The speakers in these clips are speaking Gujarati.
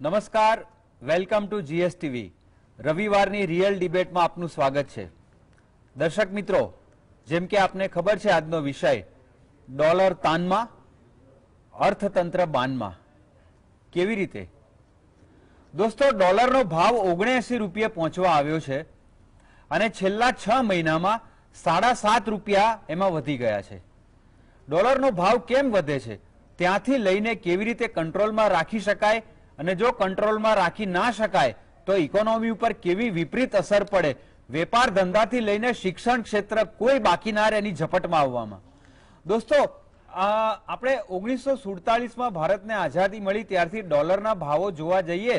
નમસ્કાર, વેલકમ ટુ જીએસટીવી. રવિવારની રિયલ ડિબેટમાં આપનું સ્વાગત છે. દર્શક મિત્રો, જેમ કે આપને ખબર છે, આજનો વિષય ડોલર તાનમાં, અર્થતંત્ર બાનમાં. કેવી રીતે? દોસ્તો, ડોલરનો ભાવ 79 રૂપિયા પહોંચવા આવ્યો છે અને છેલ્લા 6 મહિનામાં 7.5 રૂપિયા એમાં વધી ગયા છે. ડોલરનો ભાવ કેમ વધે છે, ત્યાંથી લઈને કેવી રીતે કંટ્રોલમાં રાખી શકાય અને જો કંટ્રોલમાં રાખી ના શકાય તો ઇકોનોમી ઉપર કેવી વિપરીત અસર પડે, વેપાર ધંધાથી લઈને શિક્ષણ ક્ષેત્ર કોઈ બાકી ના રહે એની ઝપટમાં આવવામાં. દોસ્તો, આપણે 1947માં ભારતને આઝાદી મળી ત્યારથી ડોલરના ભાવો જોવા જઈએ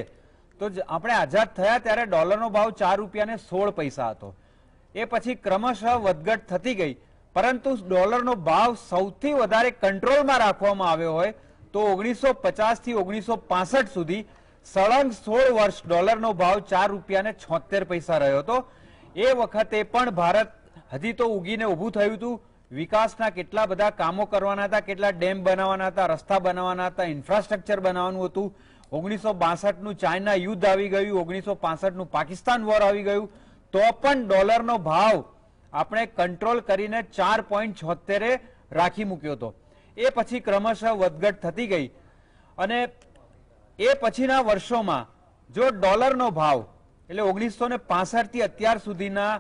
તો આપણે આઝાદ થયા ત્યારે ડોલરનો ભાવ 4 રૂપિયા 16 પૈસા હતો. એ પછી ક્રમશઃ વધઘટ થતી ગઈ, પરંતુ ડોલરનો ભાવ સૌથી વધારે કંટ્રોલમાં રાખવામાં આવ્યો હોય તો 1950 થી 1965 સુધી સળંગ 16 વર્ષ ડોલરનો ભાવ 4 રૂપિયા 76 પૈસા રહ્યો હતો. એ વખતે પણ ભારત હજી તો ઉગીને ઊભું થયું હતું. વિકાસના કેટલા બધા કામો કરવાના હતા, કેટલા ડેમ બનાવવાના હતા, રસ્તા બનાવવાના હતા, ઇન્ફ્રાસ્ટ્રક્ચર બનાવવાનું હતું. 1962નું ચાઇના યુદ્ધ આવી ગયું, 1965નું પાકિસ્તાન વોર આવી ગયું, તો પણ ડોલરનો ભાવ આપણે કંટ્રોલ કરીને 4.76 રાખી મૂક્યો હતો. એ પછી ક્રમશઃ વધઘટ થતી ગઈ અને એ પછીના વર્ષોમાં જો ડોલરનો ભાવ એટલે 1965 થી અત્યાર સુધીના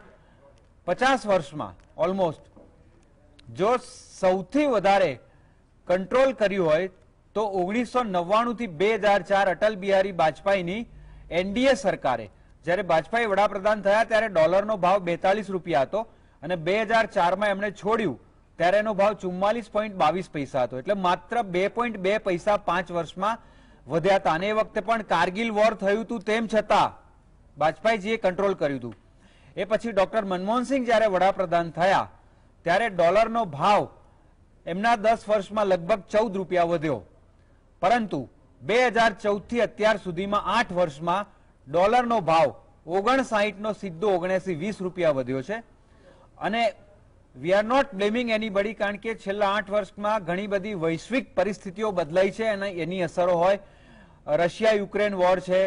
50 વર્ષમાં ઓલમોસ્ટ જો સૌથી વધારે કંટ્રોલ કર્યું હોય તો 1999 થી 2004 અટલ બિહારી વાજપેયીની એનડીએ સરકારે, જ્યારે વાજપેયી વડાપ્રધાન થયા ત્યારે ડોલરનો ભાવ 42 રૂપિયા હતો અને 2004માં એમણે છોડ્યું ત્યારે એનો ભાવ 44.22 પૈસા હતો. એટલે માત્ર 2.2 પૈસા 5 વર્ષમાં વધ્યા હતા. અને એ વખતે પણ કારગિલ વોર થયું હતું તેમ છતાં વાજપેયીજીએ કંટ્રોલ કર્યું હતું. એ પછી ડોક્ટર મનમોહનસિંહ જ્યારે વડાપ્રધાન થયા ત્યારે ડોલરનો ભાવ એમના 10 વર્ષમાં લગભગ 14 રૂપિયા વધ્યો, પરંતુ 2014 થી અત્યાર સુધીમાં 8 વર્ષમાં ડોલરનો ભાવ 59 નો સીધો 79-20 રૂપિયા વધ્યો છે. અને we are not blaming anybody, કારણ કે છેલ્લા 8 વર્ષમાં ઘણી બધી વૈશ્વિક પરિસ્થિતિઓ બદલાઈ છે અને એની અસરો હોય. રશિયા યુક્રેન વોર છે,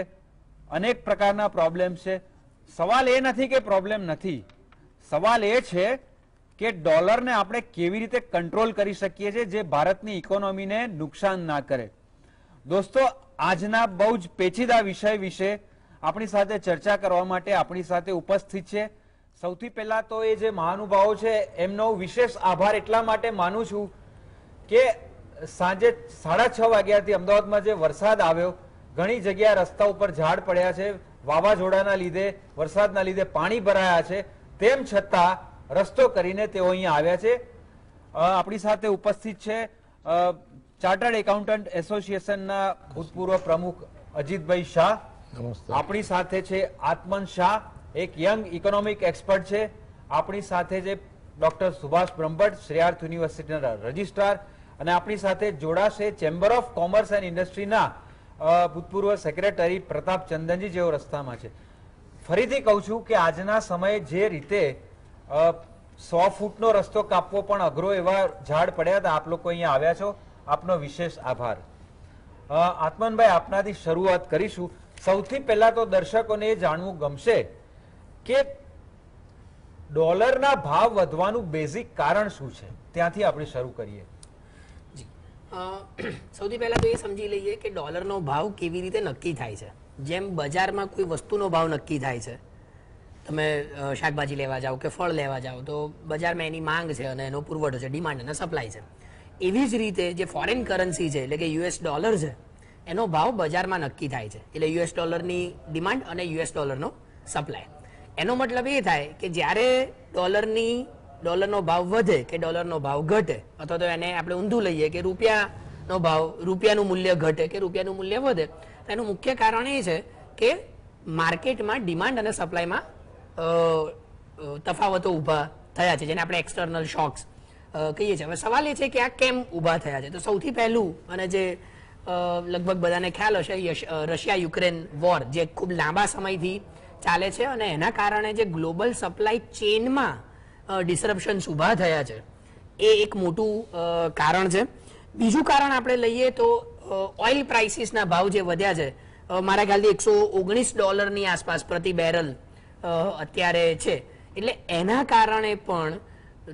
અનેક પ્રકારના પ્રોબ્લેમ છે. સવાલ એ નથી કે પ્રોબ્લેમ નથી, સવાલ એ છે કે ડોલરને આપણે કેવી રીતે કંટ્રોલ કરી શકીએ છીએ જે ભારતની ઇકોનોમીને નુકસાન ના કરે. દોસ્તો, આજના બહુ જ પેચીદા વિષય વિશે આપણી સાથે ચર્ચા કરવા માટે આપણી સાથે ઉપસ્થિત છે. સૌથી પહેલા તો એ જે મહાનુભાવો છે એમનો વિશેષ આભાર એટલા માટે માનું છું કે સાંજે 6:30 વાગ્યાથી અમદાવાદમાં જે વરસાદ આવ્યો, ઘણી જગ્યાએ રસ્તા ઉપર ઝાડ પડ્યા છે, વાવાઝોડાના લીધે, વરસાદના લીધે પાણી ભરાયા છે, તેમ છતાં રસ્તો કરીને તેઓ અહીંયા આવ્યા છે. આપણી સાથે ઉપસ્થિત છે ચાર્ટર્ડ એકાઉન્ટન્ટ એસોસિએશનના ભૂતપૂર્વ પ્રમુખ અજીતભાઈ શાહ. આપણી સાથે છે આત્મન શાહ, એક યંગ ઇકોનોમિક એક્સપર્ટ છે. આપણી સાથે છે ડોક્ટર સુભાષ બ્રહ્મભટ્ટ, શ્રેયાર્થ યુનિવર્સિટીના રજિસ્ટ્રાર. અને આપણી સાથે જોડાશે ચેમ્બર ઓફ કોમર્સ એન્ડ ઇન્ડસ્ટ્રીના ભૂતપૂર્વ સેક્રેટરી પ્રતાપ ચંદનજી, જેઓ રસ્તામાં છે. ફરીથી કહું છું કે આજના સમયે જે રીતે 100 ફૂટનો રસ્તો કાપવો પણ અઘરો એવા ઝાડ પડ્યા હતા, આપ લોકો અહીંયા આવ્યા છો, આપનો વિશેષ આભાર. આત્મનભાઈ, આપનાથી શરૂઆત કરીશું. સૌથી પહેલા તો દર્શકોને એ જાણવું ગમશે કે ડોલરના ભાવ વધવાનું બેઝિક કારણ શું છે, ત્યાંથી આપણે શરૂ કરીએ. સૌથી પહેલા તો એ સમજી લઈએ કે ડોલરનો ભાવ કેવી રીતે નક્કી થાય છે. જેમ બજારમાં કોઈ વસ્તુનો ભાવ નક્કી થાય છે, તમે શાકભાજી લેવા જાઓ કે ફળ લેવા જાઓ તો બજારમાં એની માંગ છે અને એનો પુરવઠો છે, ડિમાન્ડ અને સપ્લાય છે. એવી જ રીતે જે ફોરેન કરન્સી છે એટલે કે યુએસ ડોલર છે, એનો ભાવ બજારમાં નક્કી થાય છે. એટલે યુએસ ડોલરની ડિમાન્ડ અને યુએસ ડોલરનો સપ્લાય. એનો મતલબ એ થાય કે જ્યારે ડોલરનો ભાવ વધે કે ડોલરનો ભાવ ઘટે, અથવા તો એને આપણે ઊંધું લઈએ કે રૂપિયાનું મૂલ્ય ઘટે કે રૂપિયાનું મૂલ્ય વધે, તો એનું મુખ્ય કારણ એ છે કે માર્કેટમાં ડિમાન્ડ અને સપ્લાયમાં તફાવતો ઊભા થયા છે, જેને આપણે એક્સટર્નલ શોક્સ કહીએ છીએ. હવે સવાલ એ છે કે આ કેમ ઊભા થયા છે. તો સૌથી પહેલું, અને જે લગભગ બધાને ખ્યાલ હશે, રશિયા યુક્રેન વોર જે ખૂબ લાંબા સમયથી ચાલે છે અને એના કારણે જે ગ્લોબલ સપ્લાય ચેઇનમાં ડિસરપ્શન્સ ઊભા થયા છે, એ એક મોટું કારણ છે. બીજું કારણ આપણે લઈએ તો ઓઇલ પ્રાઇસીસના ભાવ જે વધ્યા છે, મારા ખ્યાલથી $119 આસપાસ પ્રતિ બેરલ અત્યારે છે. એટલે એના કારણે પણ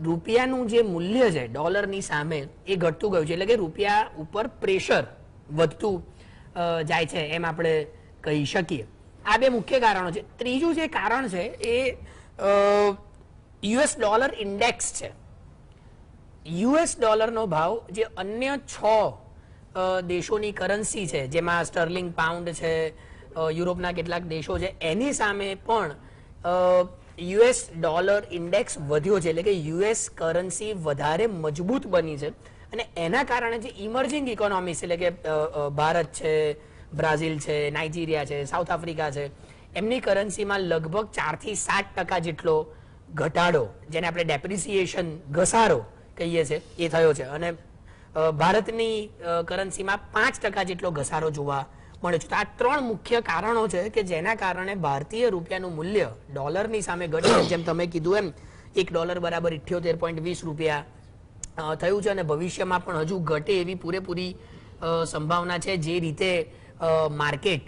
રૂપિયાનું જે મૂલ્ય છે ડોલરની સામે એ ઘટતું ગયું છે. એટલે કે રૂપિયા ઉપર પ્રેશર વધતું જાય છે એમ આપણે કહી શકીએ. આ બે મુખ્ય કારણો છે. ત્રીજું જે કારણ છે એ યુએસ ડોલર ઇન્ડેક્સ છે. યુએસ ડોલરનો ભાવ જે અન્ય 6 દેશોની કરન્સી છે, જેમાં સ્ટર્લિંગ પાઉન્ડ છે, યુરોપના કેટલાક દેશો છે, એની સામે પણ યુએસ ડોલર ઇન્ડેક્સ વધ્યો છે. એટલે કે યુએસ કરન્સી વધારે મજબૂત બની છે અને એના કારણે જે ઇમર્જિંગ ઇકોનોમીઝ એટલે કે ભારત છે, બ્રાઝિલ છે, નાઇજીરિયા છે, સાઉથ આફ્રિકા છે, એમની કરન્સીમાં લગભગ 4 થી 7% જેટલો ઘટાડો, જેને આપણે ડેપ્રિસિએશન ઘસારો કહીએ છીએ, એ થયો છે. અને ભારતની કરન્સીમાં 5% જેટલો ઘસારો જોવા મળે છે. તો આ 3 મુખ્ય કારણો છે કે જેના કારણે ભારતીય રૂપિયાનું મૂલ્ય ડોલરની સામે ઘટ્યું. જેમ તમે કીધું એમ $1 બરાબર 78.20 રૂપિયા થયું છે અને ભવિષ્યમાં પણ હજુ ઘટે એવી પૂરેપૂરી સંભાવના છે, જે રીતે માર્કેટ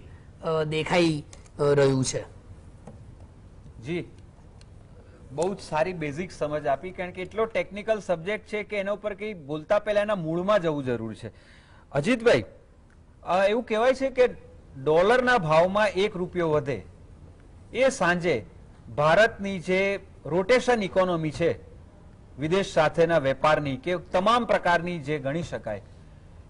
દેખાઈ રહ્યું છે. જી, બહુ જ સારી બેઝિક સમજ આપી, કારણ કે એટલો ટેકનિકલ સબ્જેક્ટ છે કે એના ઉપર કંઈ બોલતા પહેલા એના મૂળમાં જવું જરૂરી છે. અજીતભાઈ, એવું કહેવાય છે કે ડોલરના ભાવમાં $1 વધે એ સાંજે ભારતની જે રોટેશન ઇકોનોમી છે, વિદેશ સાથેના વેપારની કે તમામ પ્રકારની જે ગણી શકાય,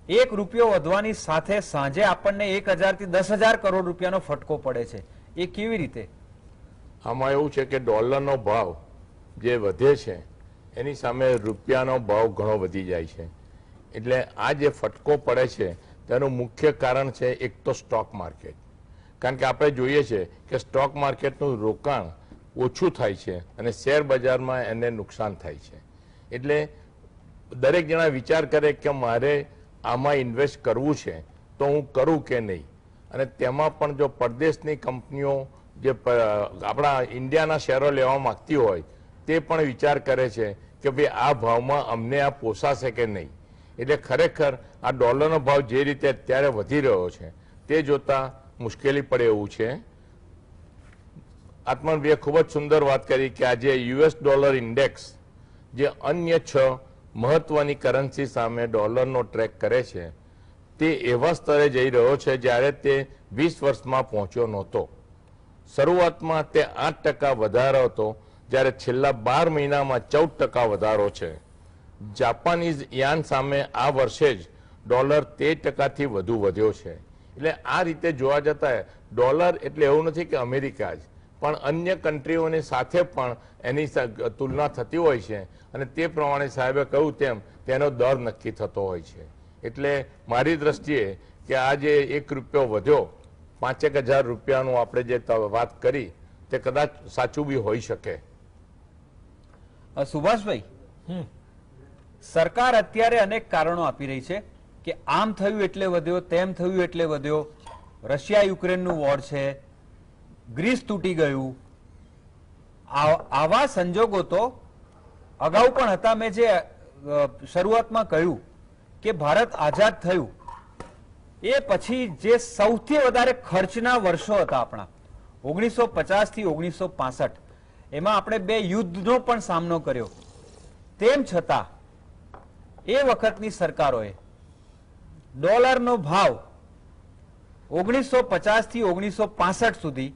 $1 વધવાની સાથે સાંજે આપણને 1000 થી 10,000 કરોડ રૂપિયાનો ફટકો પડે છે. એ કેવી રીતે? આમાં એવું છે કે ડોલરનો ભાવ જે વધે છે એની સામે રૂપિયાનો ભાવ ઘણો વધી જાય છે. એટલે આ જે ફટકો પડે છે તેનું મુખ્ય કારણ છે એક તો સ્ટોક માર્કેટ. કારણ કે આપણે જોઈએ છે કે સ્ટોક માર્કેટનું રોકાણ ઓછું થાય છે અને શેર બજારમાં એને નુકસાન થાય છે. એટલે દરેક જણા વિચાર કરે કે મારે આમાં ઇન્વેસ્ટ કરવું છે તો હું કરું કે નહીં. અને તેમાં પણ જો પરદેશની કંપનીઓ જે આપણા ઇન્ડિયાના શેરો લેવા માંગતી હોય તે પણ વિચાર કરે છે કે ભાઈ આ ભાવમાં અમને આ પોસાશે કે નહીં. એટલે ખરેખર આ ડોલરનો ભાવ જે રીતે અત્યારે વધી રહ્યો છે તે જોતા મુશ્કેલી પડે એવું છે. આત્મનભાઈએ ખૂબ જ સુંદર વાત કરી કે આજે યુએસ ડોલર ઇન્ડેક્સ જે અન્ય 6 મહત્વની કરન્સી સામે ડોલરનો ટ્રેક કરે છે તે એવા સ્તરે જઈ રહ્યો છે જ્યારે તે 20 વર્ષમાં પહોંચ્યો નહોતો. શરૂઆતમાં તે 8% વધારો હતો, જ્યારે છેલ્લા 12 મહિનામાં 14% વધારો છે. જાપાનીઝ યાન સામે આ વર્ષે જ ડોલર 13%થી વધુ વધ્યો છે. એટલે આ રીતે જોવા જતા ડોલર એટલે એવું નથી કે અમેરિકા જ, પણ અન્ય કન્ટ્રીઓની સાથે પણ એની તુલના થતી હોય છે અને તે પ્રમાણે સાહેબે કહ્યું તેમ તેનો દર નક્કી થતો હોય છે. એટલે મારી દ્રષ્ટિએ કે આ જે $1 વધ્યો, 5,000 રૂપિયાનું આપણે જે વાત કરી તે કદાચ સાચું બી હોઈ શકે. સુભાષભાઈ, સરકાર અત્યારે અનેક કારણો આપી રહી છે કે આમ થયું એટલે વધ્યો, તેમ થયું એટલે વધ્યો, રશિયા યુક્રેનનું વોર છે, ગ્રીસ તૂટી ગયું. આવા સંજોગો તો અગાઉ પણ હતા. મેં જે શરૂઆતમાં કહ્યું કે ભારત આઝાદ થયું એ પછી જે સૌથી વધારે ખર્ચના વર્ષો હતા આપણા 1950 થી 1965, એમાં આપણે 2 યુદ્ધનો પણ સામનો કર્યો. તેમ છતાં એ વખતની સરકારોએ ડોલરનો ભાવ 1950 થી 1965 સુધી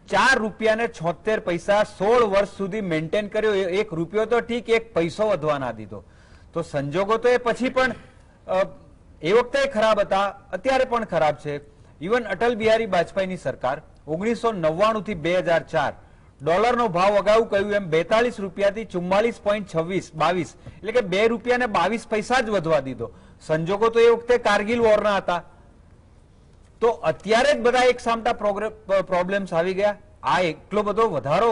$4.76 16 વર્ષ સુધી મેન્ટેન કર્યો. $1 તો ઠીક, 1 પૈસો વધવા ના દીધો. તો સંજોગો તો એ પછી પણ એ વખતે ખરાબ હતા, અત્યારે પણ ખરાબ છે. ઇવન અટલ બિહારી વાજપેયીની સરકાર 1999 થી 2004 ડોલરનો ભાવ અગાઉ કહ્યું એમ 42 રૂપિયાથી 44.22, એટલે કે $2.22 જ વધવા દીધો. સંજોગો તો એ વખતે કારગિલ વોરના હતા. તો અત્યારે જ બધા એક સામટા પ્રોબ્લેમ્સ આવી ગયા. આ એટલો બધો વધારો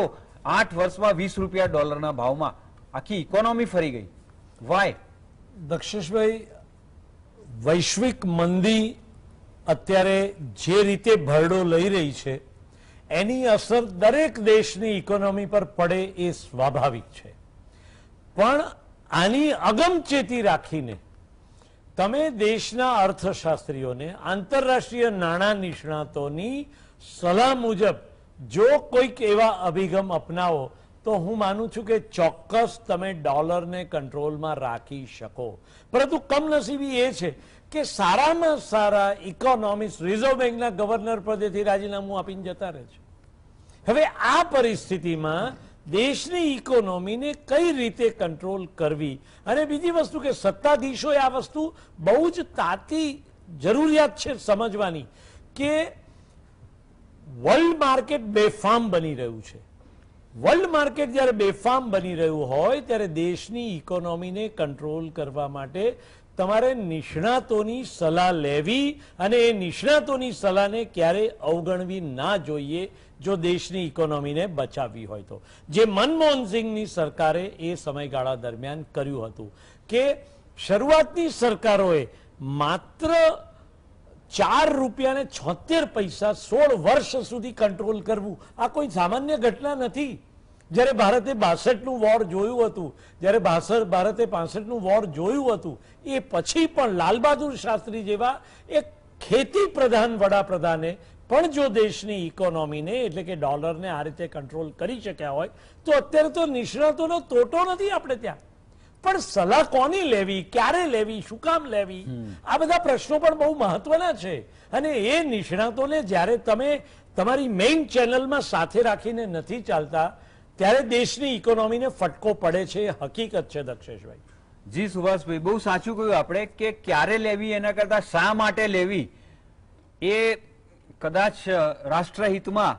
8 વર્ષમાં $20 ડોલરના ભાવમાં આખી ઇકોનોમી ફરી ગઈ. વાય? દક્ષેશભાઈ, વૈશ્વિક મંદી અત્યારે જે રીતે ભરડો લઈ રહી છે એની અસર દરેક દેશની ઇકોનોમી પર પડે એ સ્વાભાવિક છે. પણ આની અગમચેતી રાખીને તમે દેશના અર્થશાસ્ત્રીઓને, આંતરરાષ્ટ્રીય નાણાં નિષ્ણાતોની સલાહ મુજબ જો કોઈક એવા અભિગમ અપનાવો તો હું માનું છું કે ચોક્કસ તમે ડોલરને કંટ્રોલમાં રાખી શકો. પરંતુ કમનસીબી એ છે કે સારામાં સારા ઇકોનોમિસ્ટ રિઝર્વ બેંકના ગવર્નર પદેથી રાજીનામું આપીને જતા રહે છે. હવે આ પરિસ્થિતિમાં દેશની ઇકોનોમીને કઈ રીતે કંટ્રોલ કરવી, અને બીજી વસ્તુ કે સત્તાધીશોએ આ વસ્તુ બહુ જ તાતી જરૂરિયાત છે સમજવાની કે વર્લ્ડ માર્કેટ બેફામ બની રહ્યું છે. વર્લ્ડ માર્કેટ જ્યારે બેફામ બની રહ્યું હોય ત્યારે દેશની ઇકોનોમીને કંટ્રોલ કરવા માટે તમારે નિષ્ણાતોની સલાહ લેવી, અને એ નિષ્ણાતોની સલાહને ક્યારેય અવગણવી ના જોઈએ જો દેશની ઇકોનોમીને બચાવવી હોય તો. જે મનમોહન સિંહની સરકારે એ સમયગાળા દરમિયાન કર્યું હતું કે શરૂઆતની સરકારોએ માત્ર ₹4.76 16 વર્ષ સુધી કંટ્રોલ કરવું આ કોઈ સામાન્ય ઘટના નથી. જ્યારે ભારતે 62નું વોર જોયું હતું, જ્યારે ભારતે 65નું વોર જોયું હતું, એ પછી પણ લાલબહાદુર શાસ્ત્રી જેવા એક ખેતી પ્રધાન વડાપ્રધાને પણ જો દેશની ઇકોનોમીને એટલે કે ડોલરને આ રીતે કંટ્રોલ કરી શક્યા હોય તો અત્યારે તો નિષ્ણાતોનો તોટો નથી આપણે ત્યાં. પણ સલાહ કોની લેવી, ક્યારે લેવી, શું કામ લેવી, આ બધા પ્રશ્નો પણ બહુ મહત્વના છે. અને એ નિષ્ણાતોને જ્યારે તમે તમારી મેઇન ચેનલમાં સાથે રાખીને નથી ચાલતા ત્યારે દેશની ઇકોનોમીને ફટકો પડે છે. હકીકત છે દક્ષેશભાઈ. જી સુભાષભાઈ, બહુ સાચું કહ્યું આપણે કે ક્યારે લેવી એના કરતા શા માટે લેવી એ કદાચ રાષ્ટ્રહિતમાં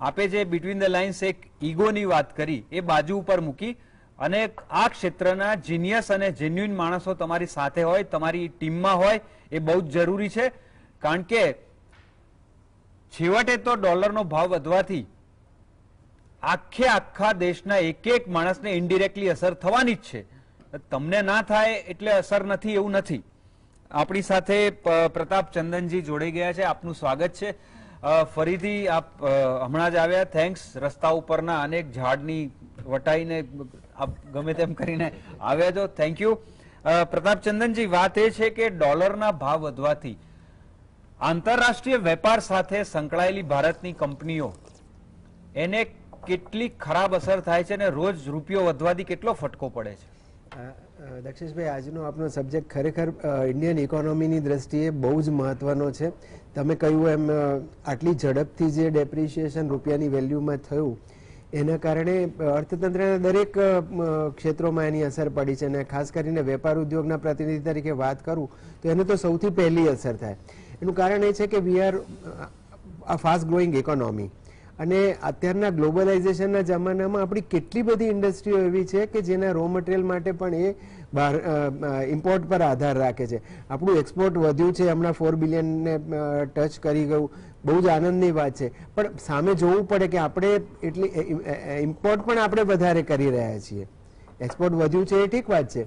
આપે જે બિટવીન ધ લાઇન્સ એક ઈગોની વાત કરી એ બાજુ ઉપર મૂકી અને આ ક્ષેત્રના જીનિયસ અને જેન્યુઇન માણસો તમારી સાથે હોય, તમારી ટીમમાં હોય એ બહુ જ જરૂરી છે. કારણ કે છેવટે તો ડોલરનો ભાવ વધવાથી આખા દેશના એક એક માણસને ઇનડિરેક્ટલી અસર થવાની જ છે. તમને ના થાય એટલે અસર નથી એવું નથી. આપણી સાથે પ્રતાપ ચંદનજી જોડાઈ ગયા છે. આપનું સ્વાગત છે. ફરીથી આપ હમણાં જ આવ્યા. થેન્ક્સ. રસ્તા ઉપરના અનેક ઝાડની વટાઈને આપ ગમે તેમ કરીને આવ્યા છો. Thank you. પ્રતાપ ચંદનજી, વાત એ છે કે ડોલરના ભાવ વધવાથી આંતરરાષ્ટ્રીય વેપાર સાથે સંકળાયેલી ભારતની કંપનીઓ એને કેટલી ખરાબ અસર થાય છે અને રોજ રૂપિયો વધવાથી કેટલો ફટકો પડે છે? દક્ષેશભાઈ, આજનો આપનો સબ્જેક્ટ ખરેખર ઇન્ડિયન ઇકોનોમીની દ્રષ્ટિએ બહુ જ મહત્વનો છે. તમે કહ્યું એમ આટલી ઝડપથી જે ડેપ્રિશિએશન રૂપિયાની વેલ્યુમાં થયું એના કારણે અર્થતંત્રના દરેક ક્ષેત્રોમાં એની અસર પડી છે. અને ખાસ કરીને વેપાર ઉદ્યોગના પ્રતિનિધિ તરીકે વાત કરું તો એને તો સૌથી પહેલી અસર થાય. એનું કારણ એ છે કે we are a fast growing economy, અને અત્યારના ગ્લોબલાઇઝેશનના જમાનામાં આપણી કેટલી બધી ઇન્ડસ્ટ્રીઓ એવી છે કે જેના રો મટીરિયલ માટે પણ એ ઇમ્પોર્ટ પર આધાર રાખે છે. આપણું એક્સપોર્ટ વધ્યું છે, હમણાં 4 બિલિયનને ટચ કરી ગયું, બહુ જ આનંદની વાત છે. પણ સામે જોવું પડે કે આપણે એટલી ઇમ્પોર્ટ પણ આપણે વધારે કરી રહ્યા છીએ. એક્સપોર્ટ વધ્યું છે એ ઠીક વાત છે,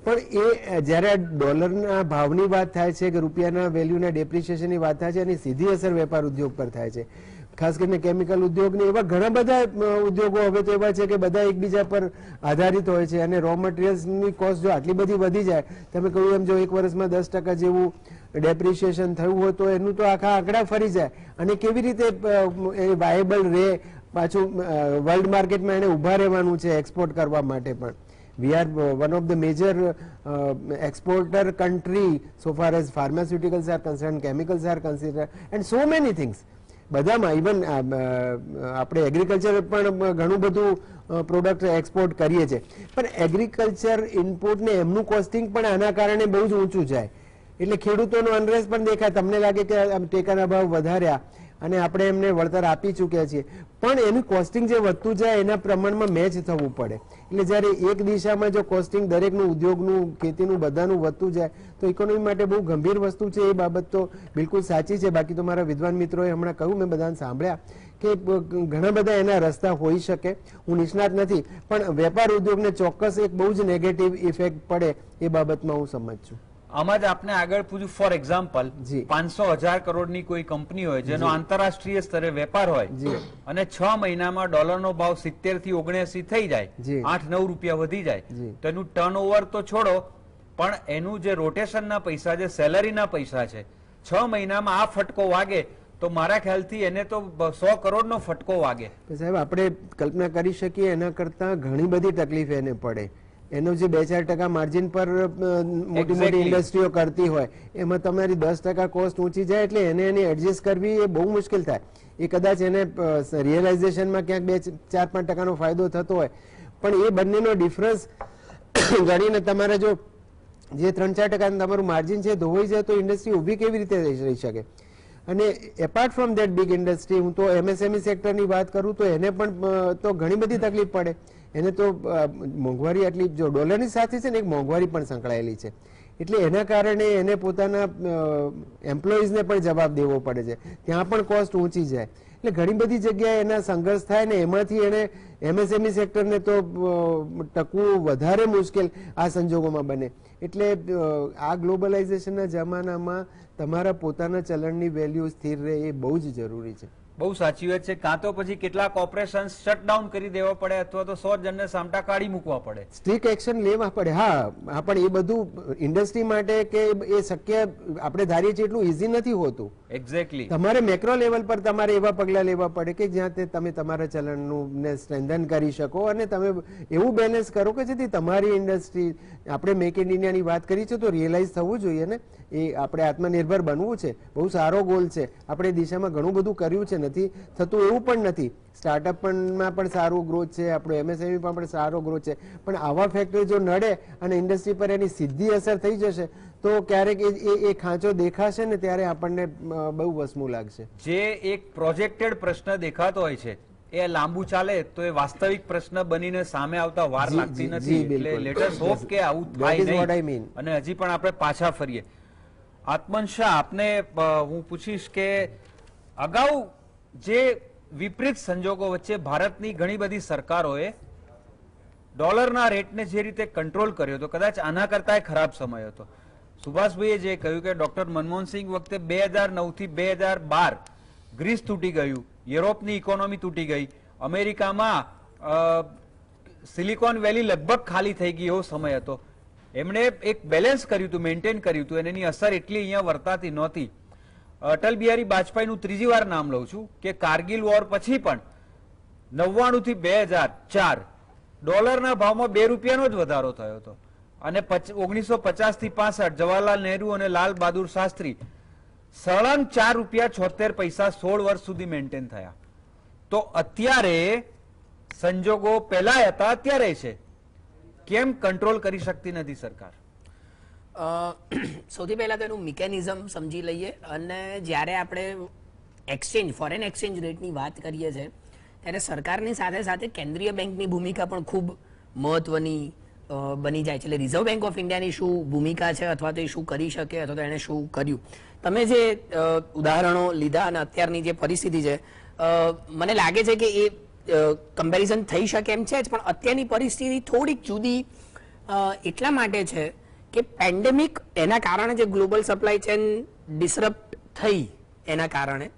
પણ એ જ્યારે ડોલરના ભાવની વાત થાય છે કે રૂપિયાના વેલ્યુના ડેપ્રિશિએશનની વાત થાય છે એની સીધી અસર વેપાર ઉદ્યોગ પર થાય છે. ખાસ કરીને કેમિકલ ઉદ્યોગને એવા ઘણા બધા ઉદ્યોગો હવે તો એવા છે કે બધા એકબીજા પર આધારિત હોય છે. અને રો મટીરિયલ્સની કોસ્ટ જો આટલી બધી વધી જાય, તમે કહ્યું એમ જો એક વર્ષમાં 10% જેવું ડેપ્રિશિએશન થયું હોય તો એનું તો આખા આંકડા ફરી જાય. અને કેવી રીતે એ વાયેબલ રહે, પાછું વર્લ્ડ માર્કેટમાં એને ઊભા રહેવાનું છે એક્સપોર્ટ કરવા માટે પણ. We are one of the major exporter country so far as pharmaceuticals are concerned, chemicals are considered, and so many things. બધામાં ઇવન આપણે એગ્રીકલ્ચર પણ ઘણું બધું પ્રોડક્ટ એક્સપોર્ટ કરીએ છીએ. પણ એગ્રીકલ્ચર ઇનપુટ ને એમનું કોસ્ટિંગ પણ આના કારણે બહુ જ ઊંચું જાય, એટલે ખેડૂતોનો અનરેસ્ટ પણ દેખાય. તમને લાગે કે ટેકાના ભાવ વધાર્યા અને આપણે એમને વળતર આપી ચૂક્યા છીએ, પણ એનું કોસ્ટિંગ જે વધતું જાય એના પ્રમાણમાં મેચ થવું પડે. એટલે જ્યારે એક દિશામાં જો કોસ્ટિંગ દરેકનું, ઉદ્યોગનું, ખેતીનું, બધાનું વધતું જાય તો ઇકોનોમી માટે બહુ ગંભીર વસ્તુ છે. એ બાબત તો બિલકુલ સાચી છે. બાકી તો મારા વિદ્વાન મિત્રોએ હમણાં કહ્યું, મેં બધાને સાંભળ્યા કે ઘણા બધા એના રસ્તા હોઈ શકે. હું નિષ્ણાત નથી, પણ વેપાર ઉદ્યોગને ચોક્કસ એક બહુ જ નેગેટિવ ઇફેક્ટ પડે એ બાબતમાં હું સમજ છું. આમાં જ આપને આગળ પૂછ્યું, ફોર એક્ઝામ્પલ 500,000 કરોડની કોઈ કંપની હોય જેનો આંતરરાષ્ટ્રીય સ્તરે વેપાર હોય અને 6 મહિનામાં ડોલરનો ભાવ 70 થી 79 થઈ જાય, 8-9 રૂપિયા વધી જાય, તો એનું ટર્નઓવર તો છોડો, પણ એનું જે રોટેશનના પૈસા, જે સેલરીના પૈસા છે, 6 મહિનામાં આ ફટકો વાગે તો મારા ખ્યાલથી એને તો 100 કરોડનો ફટકો વાગે. સાહેબ આપણે કલ્પના કરી શકીએ એના કરતા ઘણી બધી તકલીફ એને પડે. એનું જે 2-4% માર્જિન પર મોટી મોટી ઇન્ડસ્ટ્રીઓ કરતી હોય એમાં તમારી 10% કોસ્ટ ઊંચી જાય એટલે એને એની એડજસ્ટ કરવી એ બહુ મુશ્કેલ થાય. એ કદાચ એને રિયલાઇઝેશનમાં ક્યાંક 2-4-5% ફાયદો થતો હોય, પણ એ બંનેનો ડિફરન્સ ગણીને તમારે જો જે 3-4% તમારું માર્જિન છે ધોવાઈ જાય તો ઇન્ડસ્ટ્રી ઊભી કેવી રીતે રહી શકે? અને apart from that big industry, હું તો એમએસએમઈ સેક્ટરની વાત કરું તો એને પણ તો ઘણી બધી તકલીફ પડે. એને તો મોંઘવારી આટલી, જો ડોલરની સાથે છે ને એક મોંઘવારી પણ સંકળાયેલી છે, એટલે એના કારણે એને પોતાના એમ્પ્લોઈઝને પણ જવાબ દેવો પડે છે, ત્યાં પણ કોસ્ટ ઊંચી જાય. એટલે ઘણી બધી જગ્યાએ એના સંઘર્ષ થાય ને એમાંથી એને એમએસએમઈ સેક્ટરને તો ટકવું વધારે મુશ્કેલ આ સંજોગોમાં બને. એટલે આ ગ્લોબલાઇઝેશનના જમાનામાં તમારા પોતાના ચલણની વેલ્યુ સ્થિર રહે એ બહુ જ જરૂરી છે. બહુ સાચી વાત છે. કાં તો પછી કેટલાક ઓપરેશન શટડાઉન કરી દેવા પડે અથવા તો 100 જણને સામટા કાઢી મૂકવા પડે, સ્ટ્રિક્ટ એક્શન લેવા પડે. હા, પણ એ બધું ઇન્ડસ્ટ્રી માટે કે એ શક્ય આપણે ધારીએ છીએ એટલું ઇઝી નથી હોતું. એક્ઝેક્ટલી. તમારે મેક્રો લેવલ પર તમારે એવા પગલાં લેવા પડે કે જ્યાં તમે તમારા ચલણનું ને સ્ટ્રેન્થન કરી શકો અને તમે એવું બેલેન્સ કરો કે જેથી તમારી ઇન્ડસ્ટ્રી, આપણે મેક ઇન ઇન્ડિયાની વાત કરી છે તો રિયલાઇઝ થવું જોઈએ ને. એ આપણે આત્મનિર્ભર બનવું છે, બહુ સારો ગોલ છે. આપણે દિશામાં ઘણું બધું કર્યું છે, નથી થતું એવું પણ નથી. સ્ટાર્ટઅપ માં પણ સારું ગ્રોથ છે, આપણો એમએસએમઈ પણ સારો ગ્રોથ છે, પણ આવા ફેક્ટરી જો નડે અને ઇન્ડસ્ટ્રી પર એની સીધી અસર થઈ જશે તો ક્યારેક એ ખાંચો દેખાશે ને ત્યારે આપણને બહુ વસમું લાગશે. જે એક પ્રોજેક્ટેડ પ્રશ્ન દેખાતો હોય છે એ લાંબુ ચાલે તો એ વાસ્તવિક પ્રશ્ન બનીને સામે આવતા વાર લાગતી નથી. એટલે લેટ અસ હોપ કે આવું થાય નહીં. અને હજી પણ આપણે પાછા ફરીએ. આત્મન શાહ, આપને હું પૂછીશ કે અગાઉ જે વિપરીત સંજોગો વચ્ચે ભારતની ઘણી બધી સરકારોએ ડોલરના રેટને જે રીતે કંટ્રોલ કર્યો હતો, કદાચ આના કરતા ખરાબ સમય હતો. સુભાષભાઈએ જે કહ્યું કે ડોક્ટર મનમોહનસિંહ વખતે 2009 થી 2012 ગ્રીસ તૂટી ગયું, યુરોપની ઇકોનોમી તૂટી ગઈ, અમેરિકામાં સિલિકોન વેલી લગભગ ખાલી થઈ ગઈ એવો સમય હતો. એમણે એક બેલેન્સ કર્યું હતું, મેન્ટેન કર્યું હતું, અને એની અસર એટલી અહીંયા વર્તાતી નહોતી. અટલ બિહારી વાજપેયીનું ત્રીજી વાર નામ લઉં છું કે કારગિલ વોર પછી પણ 99 થી 2004 ડોલરના ભાવમાં 2 રૂપિયાનો જ વધારો થયો હતો. અને 1950 થી 65 જવાહરલાલ નહેરુ અને લાલ બહાદુર શાસ્ત્રી સળંગ 4 રૂપિયા 76 પૈસા 16 વર્ષ સુધી મેન્ટેન થયા. તો અત્યારે સંજોગો પહેલા હતા, અત્યારે છે, કેમ કંટ્રોલ કરી શકતી નથી સરકાર? સૌથી પહેલા તો એનું મિકેનિઝમ સમજી લઈએ. અને જ્યારે આપણે એક્સચેન્જ, ફોરેન એક્સચેન્જ રેટની વાત કરીએ છીએ ત્યારે સરકારની સાથે સાથે કેન્દ્રીય બેંકની ભૂમિકા પણ ખૂબ મહત્વની બની જાય છે. એટલે રિઝર્વ બેંક ઓફ ઇન્ડિયાની શું ભૂમિકા છે અથવા તો એ શું કરી શકે અથવા તો એણે શું કર્યું. તમે જે ઉદાહરણો લીધા અને અત્યારની જે પરિસ્થિતિ છે, મને લાગે છે કે એ કમ્પેરિઝન થઈ શકે એમ છે જ, પણ અત્યારની પરિસ્થિતિ થોડીક જુદી એટલા માટે છે કે પેન્ડેમિક, એના કારણે જે ગ્લોબલ સપ્લાય ચેન ડિસરપ્ટ થઈ એના કારણે,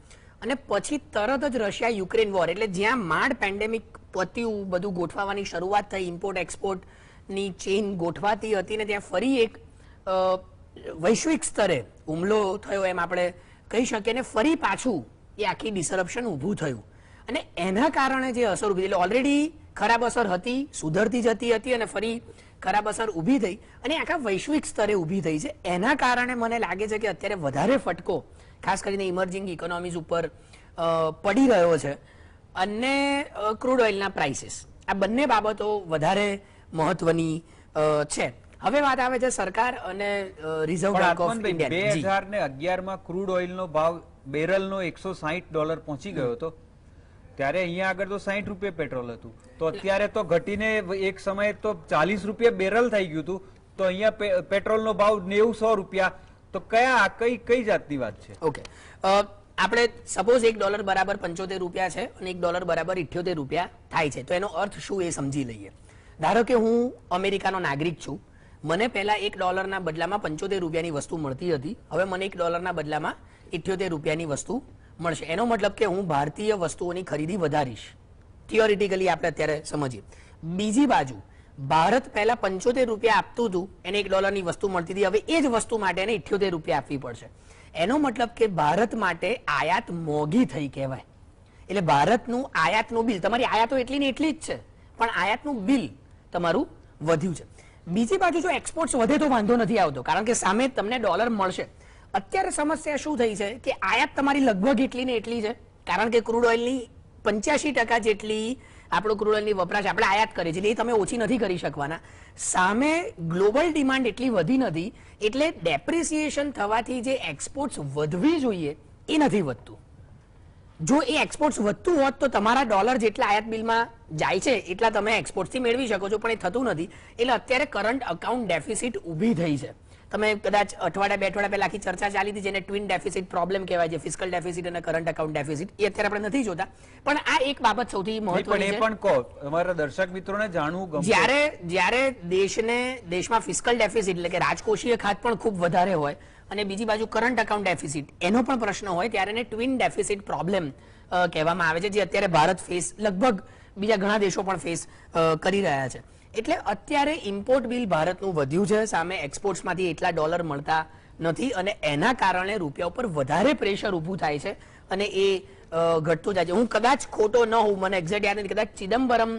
અને પછી તરત જ રશિયા યુક્રેન વોર, એટલે જ્યાં માંડ પેન્ડેમિક પત્યું, બધું ગોઠવવાની શરૂઆત થઈ, ઇમ્પોર્ટ એક્સપોર્ટની ચેઇન ગોઠવાતી હતી, ને ત્યાં ફરી એક વૈશ્વિક સ્તરે હુમલો થયો એમ આપણે કહી શકીએ, ને ફરી પાછું એ આખી ડિસરપ્શન ઊભું થયું. અને એના કારણે જે અસર ઊભી, એટલે ઓલરેડી ખરાબ અસર હતી, સુધરતી જતી હતી અને ફરી ખરાબ અસર ઊભી થઈ અને આખા વૈશ્વિક સ્તરે ઊભી થઈ છે. એના કારણે મને લાગે છે કે અત્યારે વધારે ફટકો ખાસ કરીને ઇમર્જિંગ ઇકોનોમીઝ ઉપર પડી રહ્યો છે. અને ક્રૂડ ઓઇલના પ્રાઇસીસ, આ બંને બાબતો વધારે મહત્વની છે. હવે વાત આવે છે સરકાર અને રિઝર્વ બેંક ઓફ ઇન્ડિયા. 2011 માં ક્રૂડ ઓઇલનો ભાવ બેરલનો $160 પહોંચી ગયો હતો, ત્યારે અહીંયા આગળ તો 60 રૂપિયા પેટ્રોલ હતું. તો અત્યારે તો ઘટીને એક સમયે તો 40 રૂપિયા બેરલ થઈ ગયું હતું. તો અહીંયા પેટ્રોલનો ભાવ 90-100 રૂપિયા. તો કઈ જાતની વાત છે? ઓકે, આપણે સપોઝ $1 બરાબર 75 રૂપિયા છે અને $1 બરાબર 78 રૂપિયા થાય છે. તો એનો અર્થ શું એ સમજી લઈએ. ધારો કે હું અમેરિકાનો નાગરિક છું, મને પહેલા $1 ના બદલામાં 75 રૂપિયાની વસ્તુ મળતી હતી, હવે મને $1 ના બદલામાં 78 રૂપિયાની વસ્તુ મળશે. એનો મતલબ કે હું ભારતીય વસ્તુઓની ખરીદી વધારીશ. થિયોરિટિકલી આપણે અત્યારે સમજીએ. બીજી બાજુ ભારત પહેલા 75 રૂપિયા આપતું હતું, એને $1 વસ્તુ મળતી હતી, હવે એ જ વસ્તુ માટે એને 78 રૂપિયા આપવી પડશે. એનો મતલબ કે ભારત માટે આયાત મોંઘી થઈ કહેવાય. એટલે ભારતનું આયાતનું બિલ, તમારી આયાતો એટલી ને એટલી જ છે, પણ આયાતનું બિલ તમારું વધ્યું છે. બીજી બાજુ જો એક્સપોર્ટ્સ વધે તો વાંધો નથી આવતો, કારણ કે સામે તમને ડોલર મળશે. અત્યારે સમસ્યા શું થઈ છે કે આયાત તમારી લગભગ એટલી ને એટલી છે, કારણ કે ક્રૂડ ઓઇલની 85% જેટલી આપણો ક્રૂડ ઓઇલની વપરાશ આપણે આયાત કરીએ છીએ, એ તમે ઓછી નથી કરી શકવાના. સામે ગ્લોબલ ડિમાન્ડ એટલી વધી નથી, એટલે ડેપ્રિસિએશન થવાથી જે એક્સપોર્ટ્સ વધવી જોઈએ એ નથી વધતું. જો એ એક્સપોર્ટ્સ વધતું હોત તો તમારા ડોલર જેટલા આયાત બિલમાં જાય છે એટલા તમે એક્સપોર્ટથી મેળવી શકો છો, પણ એ થતું નથી. એટલે અત્યારે કરંટ અકાઉન્ટ ડેફિસિટ ઊભી થઈ છે. તમે કદાચ અઠવાડિયા 2 અઠવાડિયા પહેલા આખી ચર્ચા ચાલી હતી, જેને ટ્વિન ડેફિસિટ પ્રોબ્લેમ કહેવાય છે, ફિસ્કલ ડેફિસિટ અને કરંટ અકાઉન્ટ ડેફિસિટ. એ અત્યારે આપણે નથી જોતા, પણ આ એક બાબત સૌથી મહત્વની છે. પણ કહો, અમારા દર્શક મિત્રોને જાણવું ગમે. જ્યારે દેશમાં ફિસ્કલ ડેફિસિટ એટલે કે રાજકોષીય ખાત પણ ખૂબ વધારે હોય અને બીજી બાજુ કરંટ અકાઉન્ટ ડેફિસિટ એનો પણ પ્રશ્ન હોય, ત્યારે એને ટ્વિન ડેફિસિટ પ્રોબ્લેમ કહેવામાં આવે છે, જે અત્યારે ભારત ફેસ, લગભગ બીજા ઘણા દેશો પણ ફેસ કરી રહ્યા છે. એટલે અત્યારે ઇમ્પોર્ટ બિલ ભારતનું વધ્યું છે, સામે એક્સપોર્ટ્સમાંથી એટલા ડોલર મળતા નથી અને એના કારણે રૂપિયા ઉપર વધારે પ્રેશર ઊભું થાય છે અને એ ઘટતું જાય છે. હું કદાચ ખોટો ન હોઉં, મને એક્ઝેક્ટ યાદ નથી, કદાચ ચિદમ્બરમ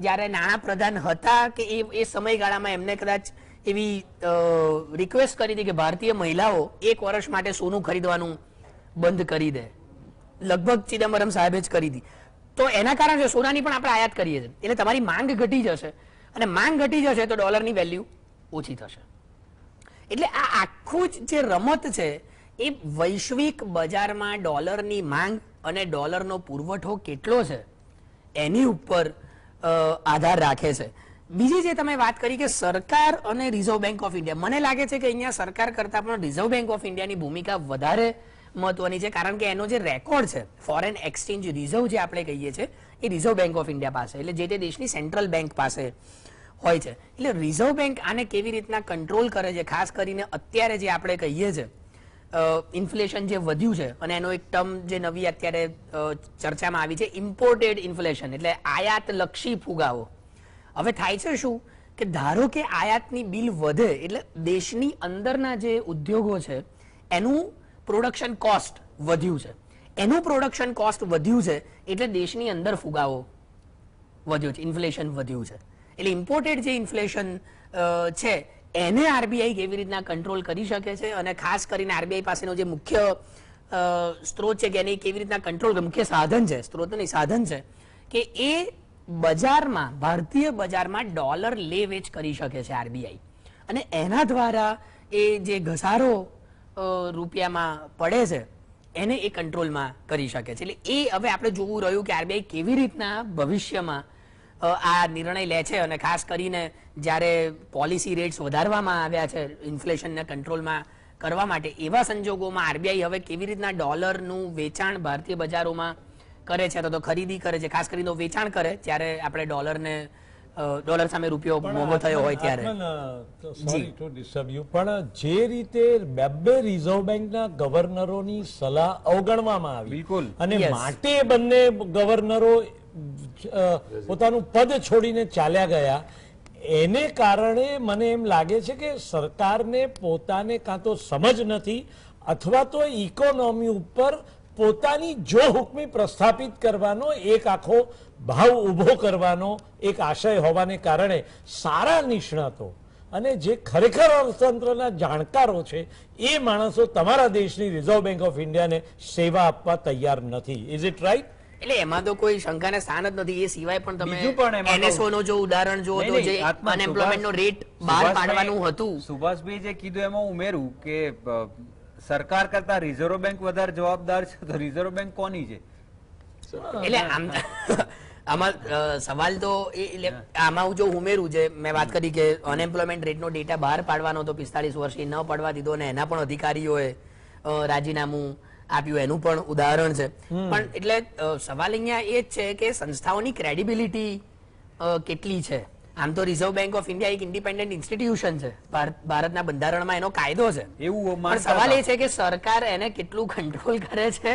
જ્યારે નાણાપ્રધાન હતા કે એ સમયગાળામાં એમને કદાચ એવી રિક્વેસ્ટ કરી હતી કે ભારતીય મહિલાઓ 1 વર્ષ માટે સોનું ખરીદવાનું બંધ કરી દે. લગભગ ચિદમ્બરમ સાહેબે જ કરી હતી. તો એના કારણે સોનાની પણ આપણે આયાત કરીએ છીએ, એટલે તમારી માંગ ઘટી જશે અને માંગ ઘટી જશે તો ડોલરની વેલ્યુ ઓછી થશે. એટલે આ આખું જ જે રમત છે એ વૈશ્વિક બજારમાં ડોલરની માંગ અને ડોલરનો પુરવઠો કેટલો છે એની ઉપર આધાર રાખે છે. બીજી જે તમે વાત કરી કે સરકાર અને રિઝર્વ બેંક ઓફ ઇન્ડિયા, મને લાગે છે કે અહીંયા સરકાર કરતા પણ રિઝર્વ બેંક ઓફ ઇન્ડિયાની ભૂમિકા વધારે મહત્વની છે, કારણ કે એનો જે રેકોર્ડ છે, ફોરેન એક્સચેન્જ રિઝર્વ જે આપણે કહીએ છીએ, એ રિઝર્વ બેંક ઓફ ઇન્ડિયા પાસે, એટલે જે તે દેશની સેન્ટ્રલ બેંક પાસે હોય છે. એટલે રિઝર્વ બેંક આને કેવી રીતના કંટ્રોલ કરે છે, ખાસ કરીને અત્યારે જે આપણે કહીએ છીએ ઇન્ફ્લેશન જે વધ્યું છે, અને એનો એક ટર્મ જે નવી અત્યારે ચર્ચામાં આવી છે, ઇમ્પોર્ટેડ ઇન્ફ્લેશન, એટલે આયાત લક્ષી ફુગાવો. હવે થાય છે શું કે ધારો કે આયાતની બિલ વધે એટલે દેશની અંદરના જે ઉદ્યોગો છે એનું પ્રોડક્શન કોસ્ટ વધ્યું છે, એનું પ્રોડક્શન કોસ્ટ વધ્યું છે એટલે દેશની અંદર ફુગાવો વધ્યો છે, ઇન્ફ્લેશન વધ્યું છે. એટલે ઇમ્પોર્ટેડ જે ઇન્ફ્લેશન છે એને આરબીઆઈ કેવી રીતના કંટ્રોલ કરી શકે છે, અને ખાસ કરીને આરબીઆઈ પાસેનો જે મુખ્ય સ્ત્રોત છે કે એને કેવી રીતના કંટ્રોલ, મુખ્ય સાધન છે, સ્ત્રોત નહીં સાધન છે, કે એ બજારમાં, ભારતીય બજારમાં ડોલર લે વેચ કરી શકે છે આરબીઆઈ, અને એના દ્વારા એ જે ઘસારો રૂપિયામાં પડે છે એને એ કંટ્રોલમાં કરી શકે છે. એટલે એ હવે આપણે જોવું રહ્યું કે આરબીઆઈ કેવી રીતના ભવિષ્યમાં આ નિર્ણય લે છે, અને ખાસ કરીને જ્યારે પોલિસી રેટ્સ વધારવામાં આવ્યા છે ઇન્ફ્લેશનને કંટ્રોલમાં કરવા માટે, એવા સંજોગોમાં આરબીઆઈ હવે કેવી રીતના ડોલરનું વેચાણ ભારતીય બજારોમાં કરે છે, તો ખરીદી કરે છે, ખાસ કરીને વેચાણ કરે ત્યારે આપણે ડોલર સામે રૂપિયો મોંઘો થયો હોય ત્યારે. સોરી ટુ ડિસ્ટર્બ યુ, પણ જે રીતે બે રિઝર્વ બેંકના ગવર્નરોની સલાહ અવગણવામાં આવી, બિલકુલ, અને માટે બંને ગવર્નરો પોતાનું પદ છોડીને ચાલ્યા ગયા, એને કારણે મને એમ લાગે છે કે સરકારને પોતાને કાં તો સમજ નથી અથવા તો ઇકોનોમી ઉપર પોતાની જો હુકમી પ્રસ્થાપિત કરવાનો એક આખો ભાવ ઉભો કરવાનો એક આશય હોવાને કારણે સારા નિષ્ણાતો અને જે ખરેખર અર્થતંત્રના જાણકારો છે એ માણસો તમારા દેશની રિઝર્વ બેંક ઓફ ઇન્ડિયાને સેવા આપવા તૈયાર નથી. Is it right? એટલે એમાં તો કોઈ શંકાને સ્થાન જ નથી. એ સિવાય પણ બીજું પણ તમે એનએસઓ નો જો ઉદાહરણ જુઓ તો જે અનએમ્પ્લોયમેન્ટ નો રેટ બહાર પાડવાનું હતું, સુભાષભાઈ જે કીધું એમાં ઉમેરું કે સરકાર કરતા રિઝર્વ બેંક વધારે જવાબદાર છે, તો રિઝર્વ બેંક કોની છે? એટલે આમાં સવાલ તો આમાં હું જો ઉમેરું, જે મેં વાત કરી કે અનએમ્પ્લોયમેન્ટ રેટનો ડેટા બહાર પાડવાનો તો 45 વર્ષે ન પડવા દીધો, અને એના પણ અધિકારીઓએ રાજીનામું આપ્યું, એનું પણ ઉદાહરણ છે. પણ એટલે સવાલ અહીંયા એ જ છે કે સંસ્થાઓની ક્રેડિબિલિટી કેટલી છે. આમ તો રિઝર્વ બેંક ઓફ ઇન્ડિયા એક ઇન્ડિપેન્ડન્ટ ઇન્સ્ટિટ્યુશન છે, ભારતના બંધારણમાં એનો કાયદો છે, એવું પણ સવાલ એ છે કે સરકાર એને કેટલું કંટ્રોલ કરે છે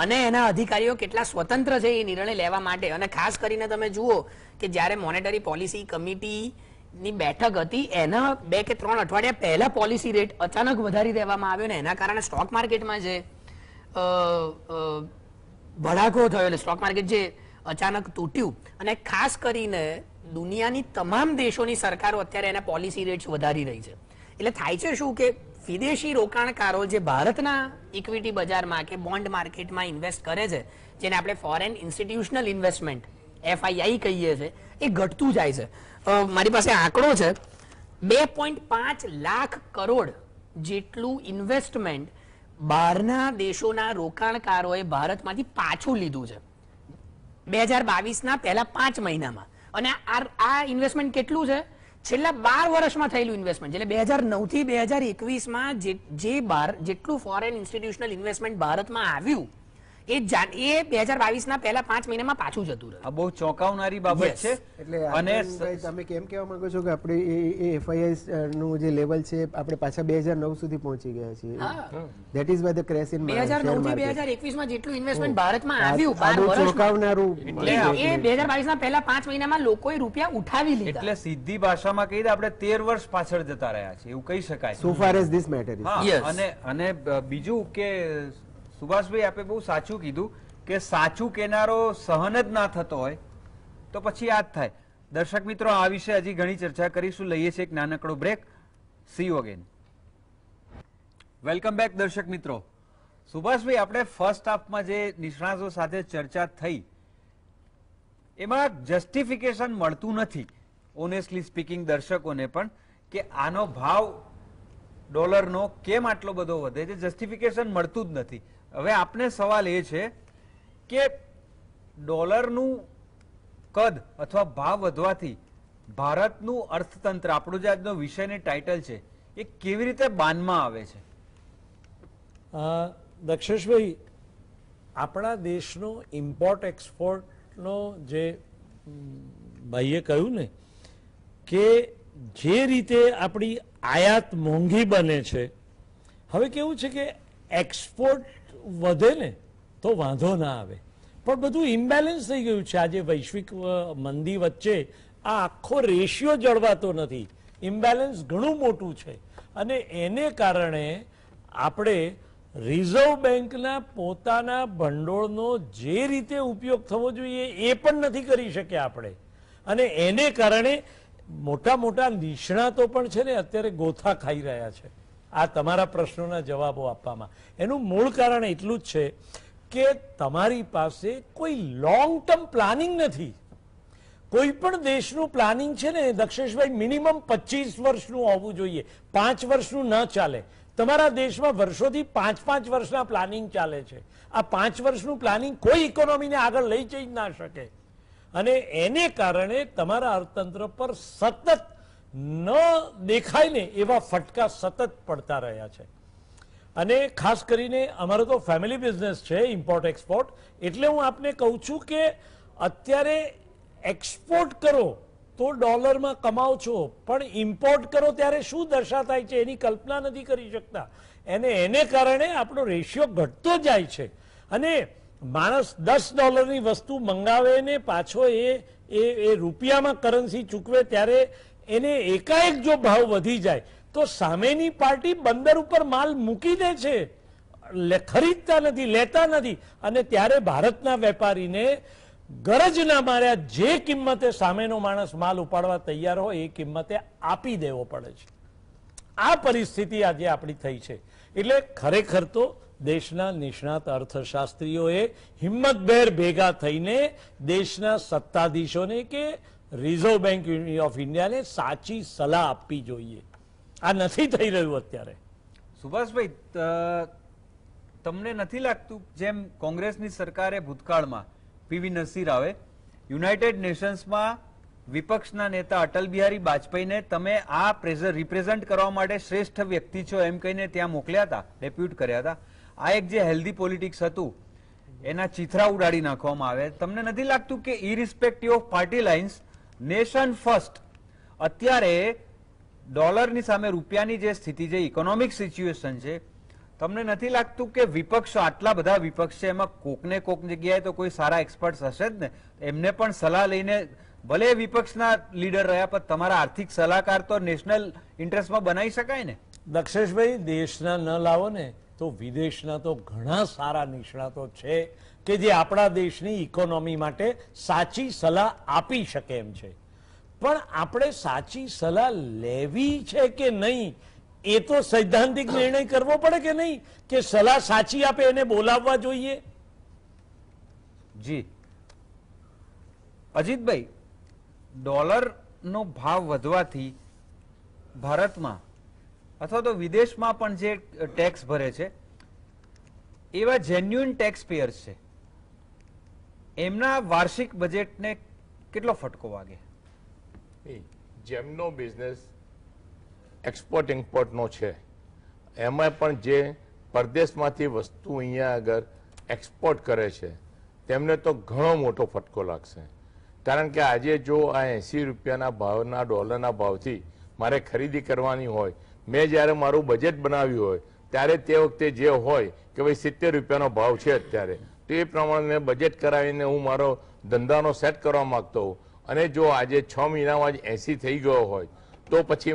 અને એના અધિકારીઓ કેટલા સ્વતંત્ર છે એ નિર્ણય લેવા માટે. અને ખાસ કરીને તમે જુઓ કે જ્યારે મોનેટરી પોલિસી કમિટી ની બેઠક હતી એના 2 કે 3 અઠવાડિયા પહેલા પોલિસી રેટ અચાનક વધારી દેવામાં આવ્યો ને એના કારણે સ્ટોક માર્કેટમાં જે ભડાકો થયો, એટલે સ્ટોક માર્કેટ જે અચાનક તૂટ્યું, અને ખાસ કરીને દુનિયાની તમામ દેશોની સરકારો અત્યારે એના પોલિસી રેટ્સ વધારી રહી છે. એટલે થાય છે શું કે વિદેશી રોકાણકારો જે ભારતના ઇક્વિટી બજારમાં કે બોન્ડ માર્કેટમાં ઇન્વેસ્ટ કરે છે, જેને આપણે ફોરેન ઇન્સ્ટિટ્યુશનલ ઇન્વેસ્ટમેન્ટ FII કહીએ છીએ, એ ઘટતું જાય છે. મારી પાસે આંકડો છે, 2.5 લાખ કરોડ જેટલું ઇન્વેસ્ટમેન્ટ બહારના દેશોના રોકાણકારોએ ભારતમાંથી પાછું લીધું છે 2022ના પહેલા 5 મહિનામાં. અને આ ઇન્વેસ્ટમેન્ટ કેટલું છે? છેલ્લા 12 વર્ષમાં થયેલું ઇન્વેસ્ટમેન્ટ. એટલે 2009 થી 2021માં જેટલું ફોરેન ઇન્સ્ટિટ્યુશનલ ઇન્વેસ્ટમેન્ટ ભારતમાં આવ્યું એ 2022ના પહેલા 5 મહિનામાં પાછું જતું રહ્યું. આ બહુ ચોંકાવનારી બાબત Yes. છે. એટલે અને આનંદભાઈ, તમે કેમ કહેવા માંગો છો કે આપણે એ FIIs નું જે લેવલ છે આપણે પાછા 2009 સુધી પહોંચી ગયા છીએ? That is why the crash in 2009 થી 2021માં જેટલું ઇન્વેસ્ટમેન્ટ ભારતમાં આવ્યું 12 વર્ષમાં, ચોંકાવનારું એ 2022ના પહેલા 5 મહિનામાં લોકોએ રૂપિયા ઉઠાવી લીધા. એટલે સીધી ભાષામાં કહીએ તો આપણે 13 વર્ષ પાછળ જતા રહ્યા છે એવું કહી શકાય. so far as this matter is. હા, Yes. અને બીજું કે સુભાષભાઈ આપે બહુ સાચું કીધું કે સાચું કેનારો સહન જ ના થતો હોય તો પછી આ જ થાય. દર્શક મિત્રો, આ વિશે હજી ઘણી ચર્ચા કરીશું. લઈએ છીએ એક નાનકડો break. See you again. Welcome back દર્શક મિત્રો. સુભાષભાઈ, આપણે ફર્સ્ટ હાફમાં જે નિષ્ણાતો સાથે ચર્ચા થઈ એમાં જસ્ટિફિકેશન મળતું નથી, ઓનેસ્ટલી સ્પીકિંગ, દર્શકોને પણ, કે આનો ભાવ ડોલરનો કેમ આટલો બધો વધે છે. જસ્ટિફિકેશન મળતું જ નથી. હવે આપને સવાલ એ છે કે ડોલરનું કદ અથવા ભાવ વધવાથી ભારતનું અર્થતંત્ર, આપણો જે આજનો વિષયની ટાઇટલ છે, એ કેવી રીતે બાનમાં આવે છે? દક્ષેશભાઈ, આપણા દેશનો ઇમ્પોર્ટ એક્સપોર્ટનો જે ભાઈએ કહ્યું ને કે જે રીતે આપણી આયાત મોંઘી બને છે, હવે કેવું છે કે એક્સપોર્ટ વધે ને તો વાંધો ના આવે, પણ બધું ઇમ્બેલેન્સ થઈ ગયું છે. આજે વૈશ્વિક મંદી વચ્ચે આ આખો રેશિયો જળવાતો નથી, ઇમ્બેલેન્સ ઘણું મોટું છે. અને એને કારણે આપણે રિઝર્વ બેંકના પોતાના ભંડોળનો જે રીતે ઉપયોગ થવો જોઈએ એ પણ નથી કરી શક્યા આપણે. અને એને કારણે મોટા મોટા નિષ્ણાતો પણ છે ને અત્યારે ગોથા ખાઈ રહ્યા છે આ તમારા પ્રશ્નોના જવાબો આપવામાં. એનું મૂળ કારણ એટલું જ છે કે તમારી પાસે કોઈ લોંગ ટર્મ પ્લાનિંગ નથી. કોઈ પણ દેશનું પ્લાનિંગ છે ને દક્ષેશભાઈ મિનિમમ 25 વર્ષનું હોવું જોઈએ, 5 વર્ષનું ન ચાલે. તમારા દેશમાં વર્ષોથી 5-5 વર્ષના પ્લાનિંગ ચાલે છે. આ 5 વર્ષનું પ્લાનિંગ કોઈ ઇકોનોમીને આગળ લઈ જઈ ના શકે. અને એને કારણે તમારા અર્થતંત્ર પર સતત ન દેખાય ને એવા ફટકા સતત પડતા રહ્યા છે. અને ખાસ કરીને અમારો તો ફેમિલી બિઝનેસ છે ઇમ્પોર્ટ એક્સપોર્ટ, એટલે હું આપને કહું છું કે અત્યારે એક્સપોર્ટ કરો તો ડોલરમાં કમાઓ છો, પણ ઇમ્પોર્ટ કરો ત્યારે શું દશા થાય છે એની કલ્પના નથી કરી શકતા. એને કારણે આપણો રેશિયો ઘટતો જાય છે. અને માણસ $10ની વસ્તુ મંગાવે ને પાછો એ રૂપિયામાં કરન્સી ચૂકવે ત્યારે એને એકાએક જો ભાવ વધી જાય તો સામેની પાર્ટી બંદર ઉપર માલ મૂકી દે છે, ખરીદતા નથી, લેતા નથી. અને ત્યારે ભારતના વેપારીને ગરજ ના માર્યા જે કિંમતે સામેનો માણસ માલ ઉપાડવા તૈયાર હોય એ કિંમતે આપી દેવો પડે છે. આ પરિસ્થિતિ આજે આપણી થઈ છે. એટલે ખરેખર તો દેશના નિષ્ણાત અર્થશાસ્ત્રીઓએ હિંમતભેર ભેગા થઈને દેશના સત્તાધીશોને કે રિઝર્વ બેંક ઓફ ઇન્ડિયાને સાચી સલાહ આપવી જોઈએ. આ નથી થઈ રહ્યું અત્યારે. સુભાષભાઈ, તમને નથી લાગતું જેમ કોંગ્રેસની સરકારે ભૂતકાળમાં પીવી નરસિંહ રાવે યુનાઇટેડ નેશન્સમાં વિપક્ષના નેતા અટલ બિહારી વાજપેયીને તમે આ રિપ્રેઝન્ટ કરવા માટે શ્રેષ્ઠ વ્યક્તિ છો એમ કહીને ત્યાં મોકલ્યા હતા, ડેપ્યુટ કર્યા હતા? આ એક જે હેલ્ધી પોલિટિક્સ હતું એના ચીથરા ઉડાડી નાખવામાં આવે. તમને નથી લાગતું કે irrespective of party lines nation first અત્યારે ડોલરની સામે રૂપિયાની જે સ્થિતિ છે, ઇકોનોમિક સિચ્યુએશન છે, તમને નથી લાગતું કે વિપક્ષ, આટલા બધા વિપક્ષ છે, એમાં કોકને કોક જગ્યાએ તો કોઈ સારા એક્સપર્ટ હશે જ ને, એમને પણ સલાહ લઈને ભલે વિપક્ષના લીડર રહ્યા પણ તમારા આર્થિક સલાહકાર તો નેશનલ ઇન્ટરેસ્ટમાં બનાવી શકાય ને. દક્ષેશભાઈ, દેશના ન લાવો ને તો વિદેશના તો ઘણા સારા નિષ્ણાતો છે કે જે આપણા દેશની ઇકોનોમી માટે સાચી સલાહ આપી શકે એમ છે. પણ આપણે સાચી સલાહ લેવી છે કે નહીં એ તો સૈદ્ધાંતિક નિર્ણય કરવો પડે કે નહીં, કે સલાહ સાચી આપે એને બોલાવવા જોઈએ. જી અજીતભાઈ, ડોલરનો ભાવ વધવાથી ભારતમાં અથવા તો વિદેશમાં પણ જે ટેક્સ ભરે છે એવા જેન્યુઇન ટેક્સ પેયર્સ છે, એમના વાર્ષિક બજેટને કેટલો ફટકો વાગે? જેમનો બિઝનેસ એક્સપોર્ટ ઇમ્પોર્ટનો છે એમાં પણ જે પરદેશમાંથી વસ્તુ અહીંયા આગળ એક્સપોર્ટ કરે છે તેમને તો ઘણો મોટો ફટકો લાગશે. કારણ કે આજે જો આ 80 રૂપિયાના ભાવના ડોલરના ભાવથી મારે ખરીદી કરવાની હોય, મેં જ્યારે મારું બજેટ બનાવ્યું હોય ત્યારે તે વખતે જે હોય કે ભાઈ 70 રૂપિયાનો ભાવ છે અત્યારે, તો એ પ્રમાણે મેં બજેટ કરાવીને હું મારો ધંધાનો સેટ કરવા માંગતો હોઉં અને જો આજે 6 મહિનામાં જ 80 થઈ ગયો હોય તો પછી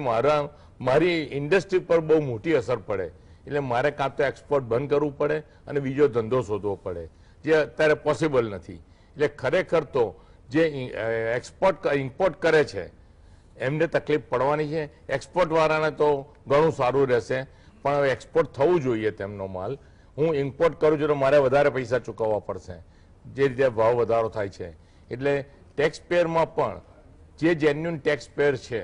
મારી ઇન્ડસ્ટ્રી પર બહુ મોટી અસર પડે. એટલે મારે કાં તો એક્સપોર્ટ બંધ કરવું પડે અને બીજો ધંધો શોધવો પડે, જે અત્યારે પોસિબલ નથી. એટલે ખરેખર તો જે ઇમ્પોર્ટ કરે છે એમને તકલીફ પડવાની છે. એક્સપોર્ટ વાળાને તો ઘણું સારું રહેશે, પણ હવે એક્સપોર્ટ થવું જોઈએ તેમનો માલ. હું ઇમ્પોર્ટ કરું છું તો મારે વધારે પૈસા ચૂકવવા પડશે, જે રીતે ભાવ વધારો થાય છે. એટલે ટેક્સ પેયરમાં પણ જે જેન્યુઇન ટેક્સ પેયર છે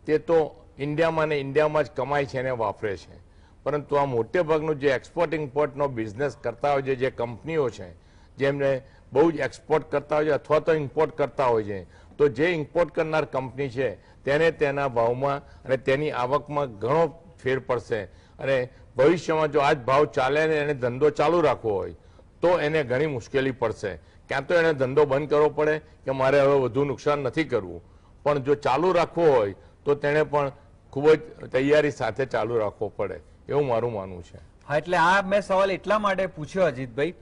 તે તો ઇન્ડિયામાં ને ઇન્ડિયામાં જ કમાય છે અને વાપરે છે. પરંતુ આ મોટે ભાગનું જે એક્સપોર્ટ ઇમ્પોર્ટનો બિઝનેસ કરતા હોય છે, જે કંપનીઓ છે જેમને બહુ જ એક્સપોર્ટ કરતા હોય છે અથવા તો ઇમ્પોર્ટ કરતા હોય છે, તો જે ઇમ્પોર્ટ કરનાર કંપની છે તેને તેના ભાવમાં અને તેની આવકમાં ઘણો ફેર પડશે. અને ભવિષ્યમાં જો આ જ ભાવ ચાલે ને એને ધંધો ચાલુ રાખવો હોય તો એને ઘણી મુશ્કેલી પડશે. ક્યાં તો એને ધંધો બંધ કરવો પડે કે મારે હવે વધુ નુકસાન નથી કરવું, પણ જો ચાલુ રાખવો હોય તો તેને પણ ખૂબ જ તૈયારી સાથે ચાલુ રાખવો પડે, એવું મારું માનવું છે. હા, એટલે આ મેં સવાલ એટલા માટે પૂછ્યો અજીતભાઈ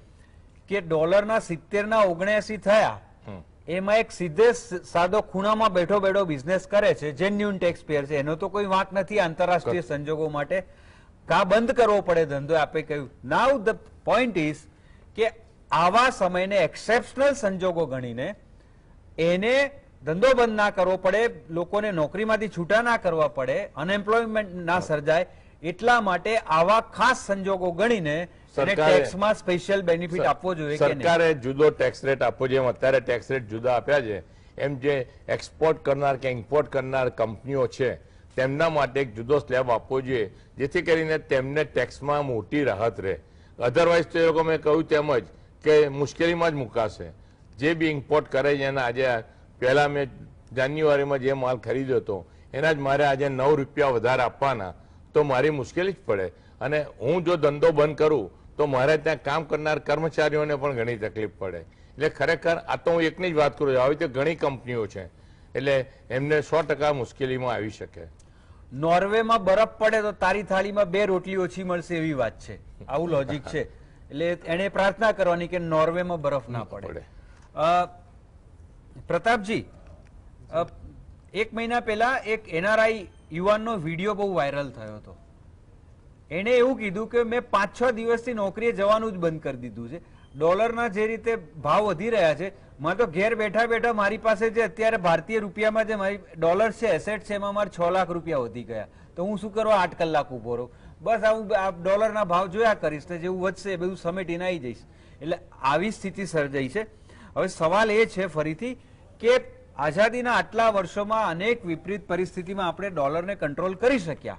કે ડોલરના 70 ના 79 થયા, એમાં એક સીધે સાદો ખૂણામાં બેઠો બેઠો બિઝનેસ કરે છે, જેન્યુઇન ટેક્સ પેયર છે, એનો તો કોઈ વાંક નથી આંતરરાષ્ટ્રીય સંજોગો માટે. કા બંધ કરવો પડે ધંધો, આપે કહ્યું. નાઉ ધ પોઈન્ટ ઇઝ કે આવા સમયને એક્સેપ્શનલ સંજોગો ગણીને એને ધંધો બંધ ના કરવો પડે, લોકોને નોકરીમાંથી છૂટા ના કરવા પડે, અનએમ્પ્લોયમેન્ટ ના સર્જાય, એટલા માટે આવા ખાસ સંજોગો ગણીને ટેક્સમાં સ્પેશિયલ બેનિફિટ આપવો જોઈએ. સરકારે જુદો ટેક્સ રેટ આપવો જોઈએ. અત્યારે ટેક્સ રેટ જુદા આપ્યા છે, એમ જે એક્સપોર્ટ કરનાર કે ઇમ્પોર્ટ કરનાર કંપનીઓ છે તેમના માટે એક જુદો સ્લેબ આપવો જોઈએ, જેથી કરીને તેમને ટેક્સમાં મોટી રાહત રહે. અધરવાઇઝ તો એ લોકો મેં કહ્યું તેમ જ કે મુશ્કેલીમાં જ મુકાશે. જે બી ઇમ્પોર્ટ કરે છે એના આજે પહેલા મેં જાન્યુઆરીમાં જે માલ ખરીદ્યો હતો એના જ મારે આજે 9 રૂપિયા વધારે આપવાના, તો મારી મુશ્કેલી જ પડે. અને હું જો ધંધો બંધ કરું તો મારે ત્યાં કામ કરનાર કર્મચારીઓને પણ ઘણી તકલીફ પડે. એટલે ખરેખર આ તો હું એકની જ વાત કરું છું, આવી તો ઘણી કંપનીઓ છે, એટલે એમને 100% મુશ્કેલીમાં આવી શકે. નોર્વેમાં બરફ પડે તો તારી થાળીમાં 2 રોટલી ઓછી મળશે એવી વાત છે, આવું લોજિક છે. એટલે એને પ્રાર્થના કરવાની કે નોર્વેમાં બરફ ના પડે. પ્રતાપજી, 1 મહિના પહેલા એક NRI યુવાનનો વિડીયો બહુ વાયરલ થયો હતો. એને એવું કીધું કે મેં 5-6 દિવસથી નોકરીએ જવાનું જ બંધ કરી દીધું છે, ડોલરના જે રીતે ભાવ વધી રહ્યા છે, મને તો ઘેર બેઠા બેઠા મારી પાસે જે અત્યારે ભારતીય રૂપિયામાં જે મારી ડોલર છે, એસેટ છે, એમાં મારે 6 લાખ રૂપિયા વધી ગયા, તો હું શું કરવા 8 કલાક ઉભો રહું? બસ આવું ડોલરના ભાવ જોયા કરીશ ને જેવું વધશે એ બધું સમેટીને આવી જઈશ. એટલે આવી સ્થિતિ સર્જાઈ છે. હવે સવાલ એ છે ફરીથી કે આઝાદીના આટલા વર્ષોમાં અનેક વિપરીત પરિસ્થિતિમાં આપણે ડોલરને કંટ્રોલ કરી શક્યા.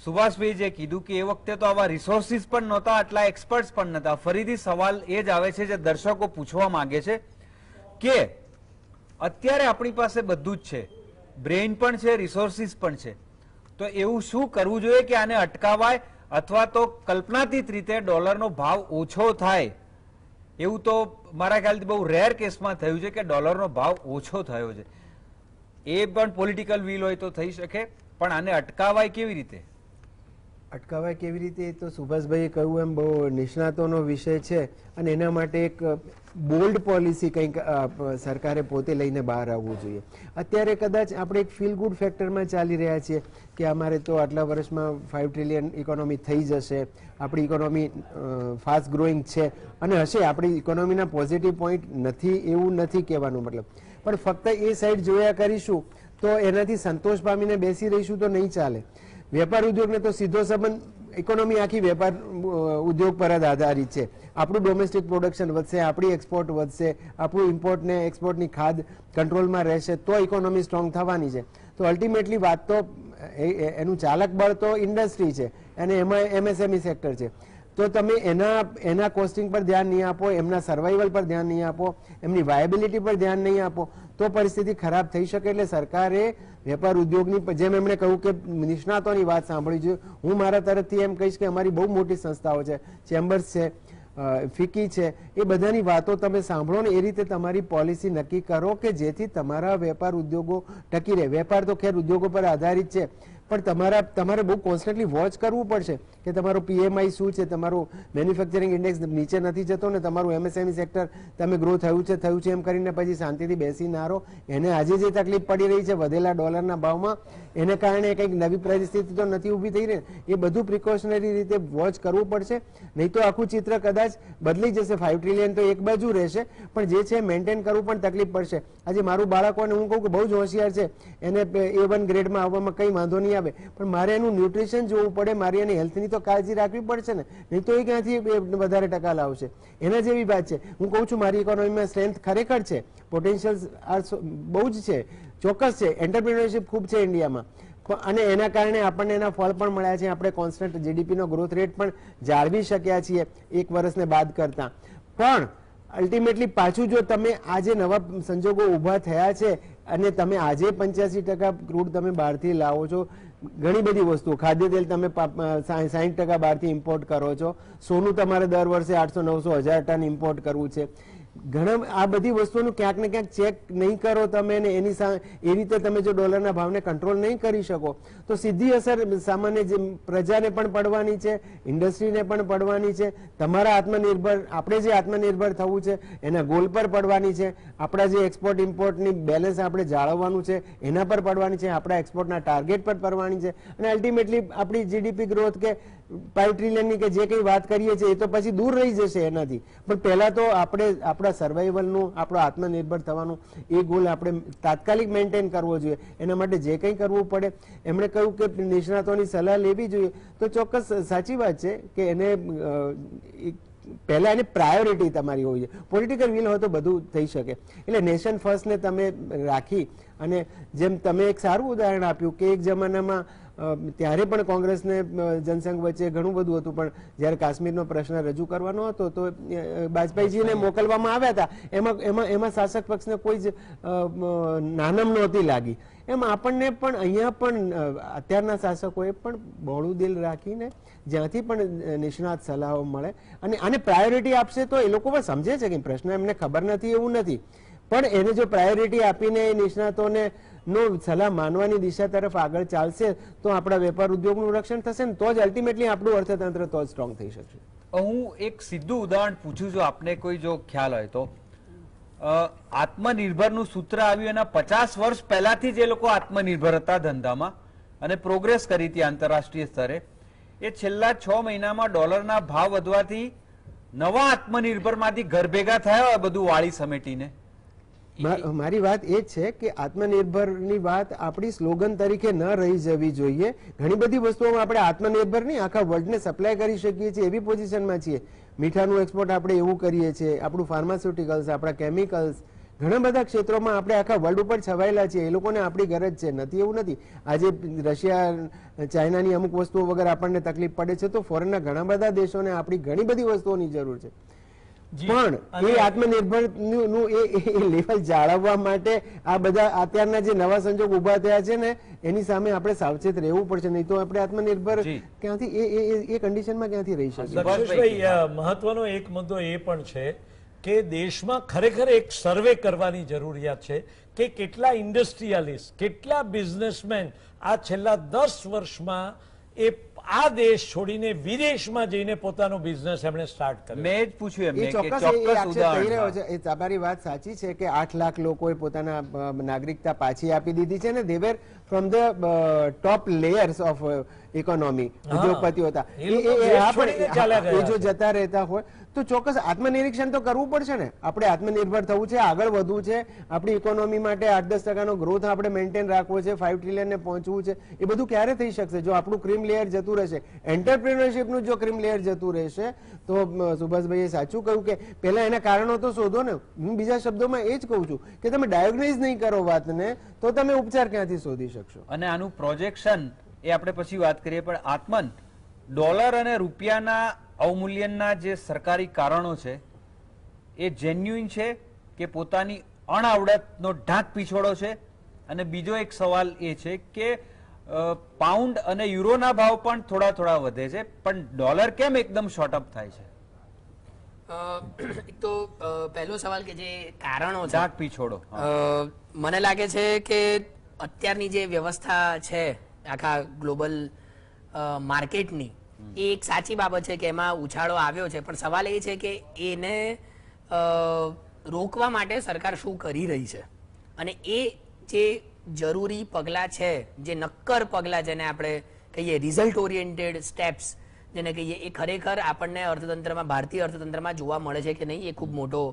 સુભાષભાઈ જે કીધું કે એ વખતે તો આવા રિસોર્સિસ પણ નહોતા, આટલા એક્સપર્ટ્સ પણ નહોતા. ફરીથી સવાલ એ જ આવે છે જે દર્શકો પૂછવા માંગે છે કે અત્યારે આપણી પાસે બધું જ છે, બ્રેઇન પણ છે, રિસોર્સિસ પણ છે, તો એવું શું કરવું જોઈએ કે આને અટકાવાય અથવા તો કલ્પનાતીત રીતે ડોલરનો ભાવ ઓછો થાય? એવું તો મારા ખ્યાલથી બહુ રેર કેસમાં થયું છે કે ડોલરનો ભાવ ઓછો થયો છે. એ પણ પોલિટિકલ વિલ હોય તો થઈ શકે, પણ આને અટકાવાય કેવી રીતે? અટકાવાય કેવી રીતે એ તો સુભાષભાઈએ કહ્યું એમ બહુ નિષ્ણાતોનો વિષય છે અને એના માટે એક બોલ્ડ પોલિસી કંઈક સરકારે પોતે લઈને બહાર આવવું જોઈએ. અત્યારે કદાચ આપણે એક ફીલ ગુડ ફેક્ટરમાં ચાલી રહ્યા છીએ કે અમારે તો આટલા વર્ષમાં 5 ટ્રિલિયન ઇકોનોમી થઈ જશે, આપણી ઇકોનોમી ફાસ્ટ ગ્રોઈંગ છે અને હશે, આપણી ઇકોનોમીના પોઝિટિવ પોઈન્ટ નથી એવું નથી કહેવાનું મતલબ, પણ ફક્ત એ સાઈડ જોયા કરીશું તો એનાથી સંતોષ પામીને બેસી રહીશું તો નહીં ચાલે. વેપાર ઉદ્યોગને તો સીધો સંબંધ, ઇકોનોમી આખી વેપાર ઉદ્યોગ પર જ આધારિત છે. આપણું ડોમેસ્ટિક પ્રોડક્શન વધશે, આપણી એક્સપોર્ટ વધશે, આપણું ઇમ્પોર્ટ ને એક્સપોર્ટની ખાદ કંટ્રોલમાં રહેશે તો ઇકોનોમી સ્ટ્રોંગ થવાની છે. તો અલ્ટિમેટલી વાત તો એનું ચાલક બળ તો ઇન્ડસ્ટ્રી છે અને એમાં MSME સેક્ટર છે. તો તમે એના કોસ્ટિંગ પર ધ્યાન નહીં આપો, એમના સર્વાઈવલ પર ધ્યાન નહીં આપો, એમની વાયબિલિટી પર ધ્યાન નહીં આપો તો પરિસ્થિતિ ખરાબ થઈ શકે. એટલે સરકારે વેપાર ઉદ્યોગની, જેમ એમણે કહ્યું કે નિષ્ણાતોની વાત સાંભળવી જોઈએ, હું મારા તરફથી એમ કહીશ કે અમારી બહુ મોટી સંસ્થાઓ છે, ચેમ્બર્સ છે, ફિકી છે, એ બધાની વાતો તમે સાંભળો ને એ રીતે તમારી પોલિસી નક્કી કરો કે જેથી તમારા વેપાર ઉદ્યોગો ટકી રહે. વેપાર તો ખેર ઉદ્યોગો પર આધારિત છે, પણ તમારે બહુ કોન્સ્ટન્ટલી વોચ કરવું પડશે કે તમારું PMI શું છે, તમારું મેન્યુફેક્ચરિંગ ઇન્ડેક્સ નીચે નથી જતો ને તમારું MSME સેક્ટર તમે ગ્રો થયું છે એમ કરીને પછી શાંતિથી બેસી ના રહો. એને આજે જે તકલીફ પડી રહી છે વધેલા ડોલરના ભાવમાં, એને કારણે કંઈક નવી પરિસ્થિતિ તો નથી ઊભી થઈ રહી. એ બધું પ્રિકોશનરી રીતે વોચ કરવું પડશે, નહીં તો આખું ચિત્ર કદાચ બદલી જશે. 5 ટ્રિલિયન તો એક બાજુ રહેશે, પણ જે છે મેન્ટેન કરવું પણ તકલીફ પડશે. આજે મારું બાળકોને હું કહું કે બહુ જ હોશિયાર છે, એને A1 ગ્રેડમાં આવવામાં કંઈ વાંધો નહીં આવે, પણ મારે એનું ન્યુટ્રિશન જોવું પડે, મારે એની હેલ્થની તો કાળજી રાખવી પડશે ને, નહીં તો એ ક્યાંથી વધારે ટકા લાવશે. એના જેવી વાત છે. હું કહું છું મારી ઇકોનોમીમાં સ્ટ્રેન્થ ખરેખર છે, પોટેન્શિયલ બહુ જ છે, ચોક્કસ છે, એન્ટરપ્રિન્યોરશિપ ખૂબ છે ઇન્ડિયામાં અને એના કારણે આપણને એના ફળ પણ મળ્યા છે. આપણે કોન્સ્ટન્ટ GDPનો ગ્રોથ રેટ પણ જાળવી શક્યા છીએ એક વર્ષને બાદ કરતા. પણ અલ્ટિમેટલી પાછું જો તમે આજે નવા સંજોગો ઊભા થયા છે અને તમે આજે 85% ક્રૂડ તમે બહારથી લાવો છો, ઘણી બધી વસ્તુઓ, ખાદ્ય તેલ તમે 60% બહારથી ઇમ્પોર્ટ કરો છો, સોનું તમારે દર વર્ષે 800, 900, 1000 ટન ઇમ્પોર્ટ કરવું છે. ઘણા આ બધી વસ્તુઓનું ક્યાંક ને ક્યાંક ચેક નહીં કરો તમે ને એની એ રીતે તમે જો ડોલરના ભાવને કંટ્રોલ નહીં કરી શકો તો સીધી અસર સામાન્ય પ્રજાને પણ પડવાની છે, ઇન્ડસ્ટ્રીને પણ પડવાની છે, તમારા આત્મનિર્ભર, આપણે જે આત્મનિર્ભર થવું છે એના ગોલ પર પડવાની છે, આપણા જે એક્સપોર્ટ ઇમ્પોર્ટની બેલેન્સ આપણે જાળવવાનું છે એના પર પડવાની છે, આપણા એક્સપોર્ટના ટાર્ગેટ પર પડવાની છે અને અલ્ટિમેટલી આપણી GDP ગ્રોથ કે 5 ટ્રિલિયનની કે જે કંઈ વાત કરીએ છીએ એ તો પછી દૂર રહી જશે એનાથી. પણ પહેલા તો આપણે આપણા સર્વાઈવલનું, આપણો આત્મનિર્ભર થવાનું એ ગોલ આપણે તાત્કાલિક મેન્ટેન કરવો જોઈએ. એના માટે જે કંઈ કરવું પડે, એમણે કહ્યું કે નિષ્ણાતોની સલાહ લેવી જોઈએ, તો ચોક્કસ સાચી વાત છે કે એને પહેલા એની પ્રાયોરિટી તમારી હોવી જોઈએ. પોલિટિકલ વિલ હોય તો બધું થઈ શકે. એટલે નેશન ફર્સ્ટને તમે રાખી અને જેમ તમે એક સારું ઉદાહરણ આપ્યું કે એક જમાનામાં ત્યારે પણ કોંગ્રેસને જનસંઘ વચ્ચે ઘણું બધું હતું, પણ જ્યારે કાશ્મીરનો પ્રશ્ન રજૂ કરવાનો હતો તો વાજપેયીજીને મોકલવામાં આવ્યા હતા, એમાં શાસક પક્ષને કોઈ જ નાનમ નહોતી લાગી. એમ આપણને પણ અહીંયા પણ અત્યારના શાસકોએ પણ બહોળું દિલ રાખીને જ્યાંથી પણ નિષ્ણાત સલાહો મળે અને આને પ્રાયોરિટી આપશે તો એ લોકો પણ સમજે છે કે પ્રશ્ન એમને ખબર નથી એવું નથી, પણ એને જો પ્રાયોરિટી આપીને નિષ્ણાતોને નો સલાહ માનવાની દિશા તરફ આગળ ચાલશે તો આપણા વેપાર ઉદ્યોગનું રક્ષણ થશે ને તો જ અલ્ટિમેટલી આપણું અર્થતંત્ર તો જ સ્ટ્રોંગ થઈ શકશે. હું એક સીધું ઉદાહરણ પૂછું છું, આપને કોઈ જો ખ્યાલ હોય તો, આત્મનિર્ભરનું સૂત્ર આવ્યું એના 50 વર્ષ પહેલાથી જ એ લોકો આત્મનિર્ભર હતા ધંધામાં અને પ્રોગ્રેસ કરી હતી આંતરરાષ્ટ્રીય સ્તરે. એ છેલ્લા 6 મહિનામાં ડોલરના ભાવ વધવાથી નવા આત્મનિર્ભરમાંથી ઘર ભેગા થયા હોય બધું વાળી સમેટીને. મારી વાત એ જ છે કે આત્મનિર્ભરની વાત આપણી સ્લોગન તરીકે ન રહી જવી જોઈએ. ઘણી બધી વસ્તુઓમાં આપણે આત્મનિર્ભર નહીં, આખા વર્લ્ડને સપ્લાય કરી શકીએ છીએ એવી પોઝિશનમાં છીએ. મીઠાનું એક્સપોર્ટ આપણે એવું કરીએ છીએ, આપણું ફાર્માસ્યુટિકલ્સ, આપણા કેમિકલ્સ, ઘણા બધા ક્ષેત્રોમાં આપણે આખા વર્લ્ડ ઉપર છવાયેલા છીએ. એ લોકોને આપણી ગરજ છે, નથી એવું નથી. આજે રશિયા, ચાઇનાની અમુક વસ્તુઓ વગર આપણને તકલીફ પડે છે તો ફોરેનના ઘણા બધા દેશોને આપણી ઘણી બધી વસ્તુઓની જરૂર છે. પણ એ આત્મનિર્ભર નું એ લેવલ જાળવવા માટે આ બધા અત્યારના જે નવા સંજોગ ઉભા થયા છે ને એની સામે આપણે સાવચેત રહેવું પડશે, નહીં તો આપણે આત્મનિર્ભર ક્યાંથી એ કન્ડિશનમાં ક્યાંથી રહી શકીએ. મહત્વનો એક મુદ્દો એ પણ છે કે દેશમાં ખરેખર એક સર્વે કરવાની જરૂરિયાત છે કે કેટલા ઇન્ડસ્ટ્રીયાલિસ્ટ, કેટલા બિઝનેસમેન આ છેલ્લા 10 વર્ષમાં એ આ દેશ છોડીને વિદેશમાં જઈને પોતાનો બિઝનેસ એમણે સ્ટાર્ટ કર્યો. મેં જ પૂછ્યું એ એમને કે ચોક્કસ એ ચોક્કસ આક્ષેપ થઈ રહ્યો ઉદાહરણ છે. એ તમારી વાત સાચી છે કે 8 લાખ લોકોએ પોતાના નાગરિકતા પાછી આપી દીધી છે ને they were from the top layers of economy ઉદ્યોગપતિઓ હતા. એ લોકો દેશ છોડીને ચાલ્યા ગયા એ જો છે. જતા રહેતા હોય તો ચોક્કસ આત્મનિરીક્ષણ તો કરવું પડશે ને. આપણે આત્મનિર્ભર થવું છે, આગળ વધવું છે, આપણી ઇકોનોમી માટે 8-10% ગ્રોથ આપણે મેન્ટેન રાખવો છે, 5 ટ્રિલિયન ને પહોંચવું છે. એ બધું ક્યારે થઈ શકશે જો આપણું ક્રીમ લેયર જતું રહેશે, એન્ટરપ્રિન્યોરશિપનું જો ક્રીમ લેયર જતું રહેશે તો સુભાષભાઈએ સાચું કહ્યું કે પહેલા એના કારણો તો શોધો ને. હું બીજા શબ્દોમાં એ જ કહું છું કે તમે ડાયગ્નોઝ નહીં કરો વાતને તો તમે ઉપચાર ક્યાંથી શોધી શકશો. અને આનું પ્રોજેક્શન એ આપણે પછી વાત કરીએ, પણ આત્મન ડોલર અને રૂપિયાના અવમૂલ્યનના જે સરકારી કારણો છે એ જેન્યુઇન છે કે પોતાની અણઆવડતનો ઢાંક પીછોડો છે? અને બીજો એક સવાલ એ છે કે પાઉન્ડ અને યુરોના ભાવ પણ થોડા થોડા વધે છે, પણ ડોલર કેમ એકદમ શોર્ટ અપ થાય છે? એક તો પહેલો સવાલ કે જે કારણો છે ઢાંક પીછોડો. મને લાગે છે કે અત્યારની જે વ્યવસ્થા છે આખા ગ્લોબલ માર્કેટની એ એક સાચી બાબત છે કે એમાં ઉછાળો આવ્યો છે, પણ સવાલ એ છે કે એને રોકવા માટે સરકાર શું કરી રહી છે અને એ જે જરૂરી પગલાં છે, જે નક્કર પગલાં જેને આપણે કહીએ રિઝલ્ટ ઓરિએન્ટેડ સ્ટેપ્સ જેને કહીએ, એ ખરેખર આપણને અર્થતંત્રમાં, ભારતીય અર્થતંત્રમાં જોવા મળે છે કે નહીં એ ખૂબ મોટો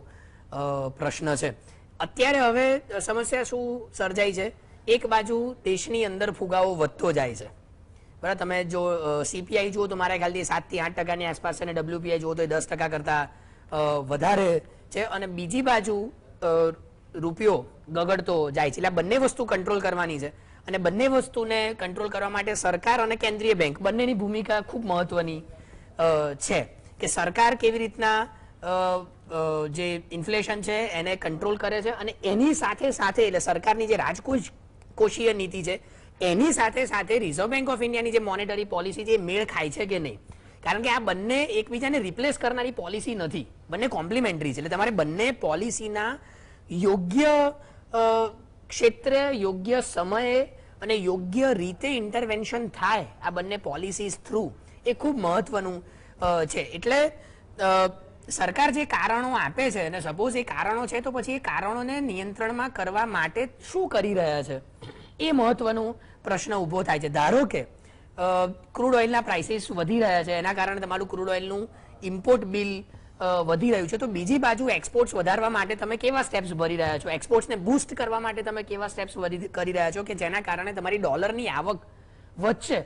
પ્રશ્ન છે. અત્યારે હવે સમસ્યા શું સર્જાઈ છે, એક બાજુ દેશની અંદર ફુગાવો વધતો જાય છે, બરાબર. તમે જો સીપીઆઈ જુઓ તો મારા ખ્યાલથી 7 થી 8% આસપાસ છે અને ડબ્લ્યુપીઆઈ જુઓ તો 10% કરતા વધારે છે, અને બીજી બાજુ રૂપિયો ગગડતો જાય છે. એટલે બંને વસ્તુ કંટ્રોલ કરવાની છે અને બંને વસ્તુને કંટ્રોલ કરવા માટે સરકાર અને કેન્દ્રીય બેંક બંનેની ભૂમિકા ખૂબ મહત્વની છે કે સરકાર કેવી રીતના જે ઇન્ફ્લેશન છે એને કંટ્રોલ કરે છે અને એની સાથે સાથે એટલે સરકારની જે રાજકોષીય નીતિ છે એની સાથે સાથે રિઝર્વ બેંક ઓફ ઇન્ડિયાની જે મોનેટરી પોલિસી છે એ મેળ ખાય છે કે નહીં. કારણ કે આ બંને એકબીજાને રિપ્લેસ કરનારી પોલિસી નથી, બંને કોમ્પ્લિમેન્ટરી છે. એટલે તમારે બંને પોલિસીના યોગ્ય ક્ષેત્રે, યોગ્ય સમયે અને યોગ્ય રીતે ઇન્ટરવેન્શન થાય આ બંને પોલિસીઝ થ્રુ એ ખૂબ મહત્વનું છે. એટલે સરકાર જે કારણો આપે છે અને સપોઝ એ કારણો છે તો પછી એ કારણોને નિયંત્રણમાં કરવા માટે શું કરી રહ્યા છે એ મહત્વનો પ્રશ્ન ઊભો થાય છે. ધારો કે ક્રૂડ ઓઇલના પ્રાઇસીસ વધી રહ્યા છે, એના કારણે તમારું ક્રૂડ ઓઇલનું ઇમ્પોર્ટ બિલ વધી રહ્યું છે, તો બીજી બાજુ એક્સપોર્ટ્સ વધારવા માટે તમે કેવા સ્ટેપ્સ ભરી રહ્યા છો, એક્સપોર્ટ્સને બૂસ્ટ કરવા માટે તમે કેવા સ્ટેપ્સ કરી રહ્યા છો કે જેના કારણે તમારી ડોલરની આવક વધશે.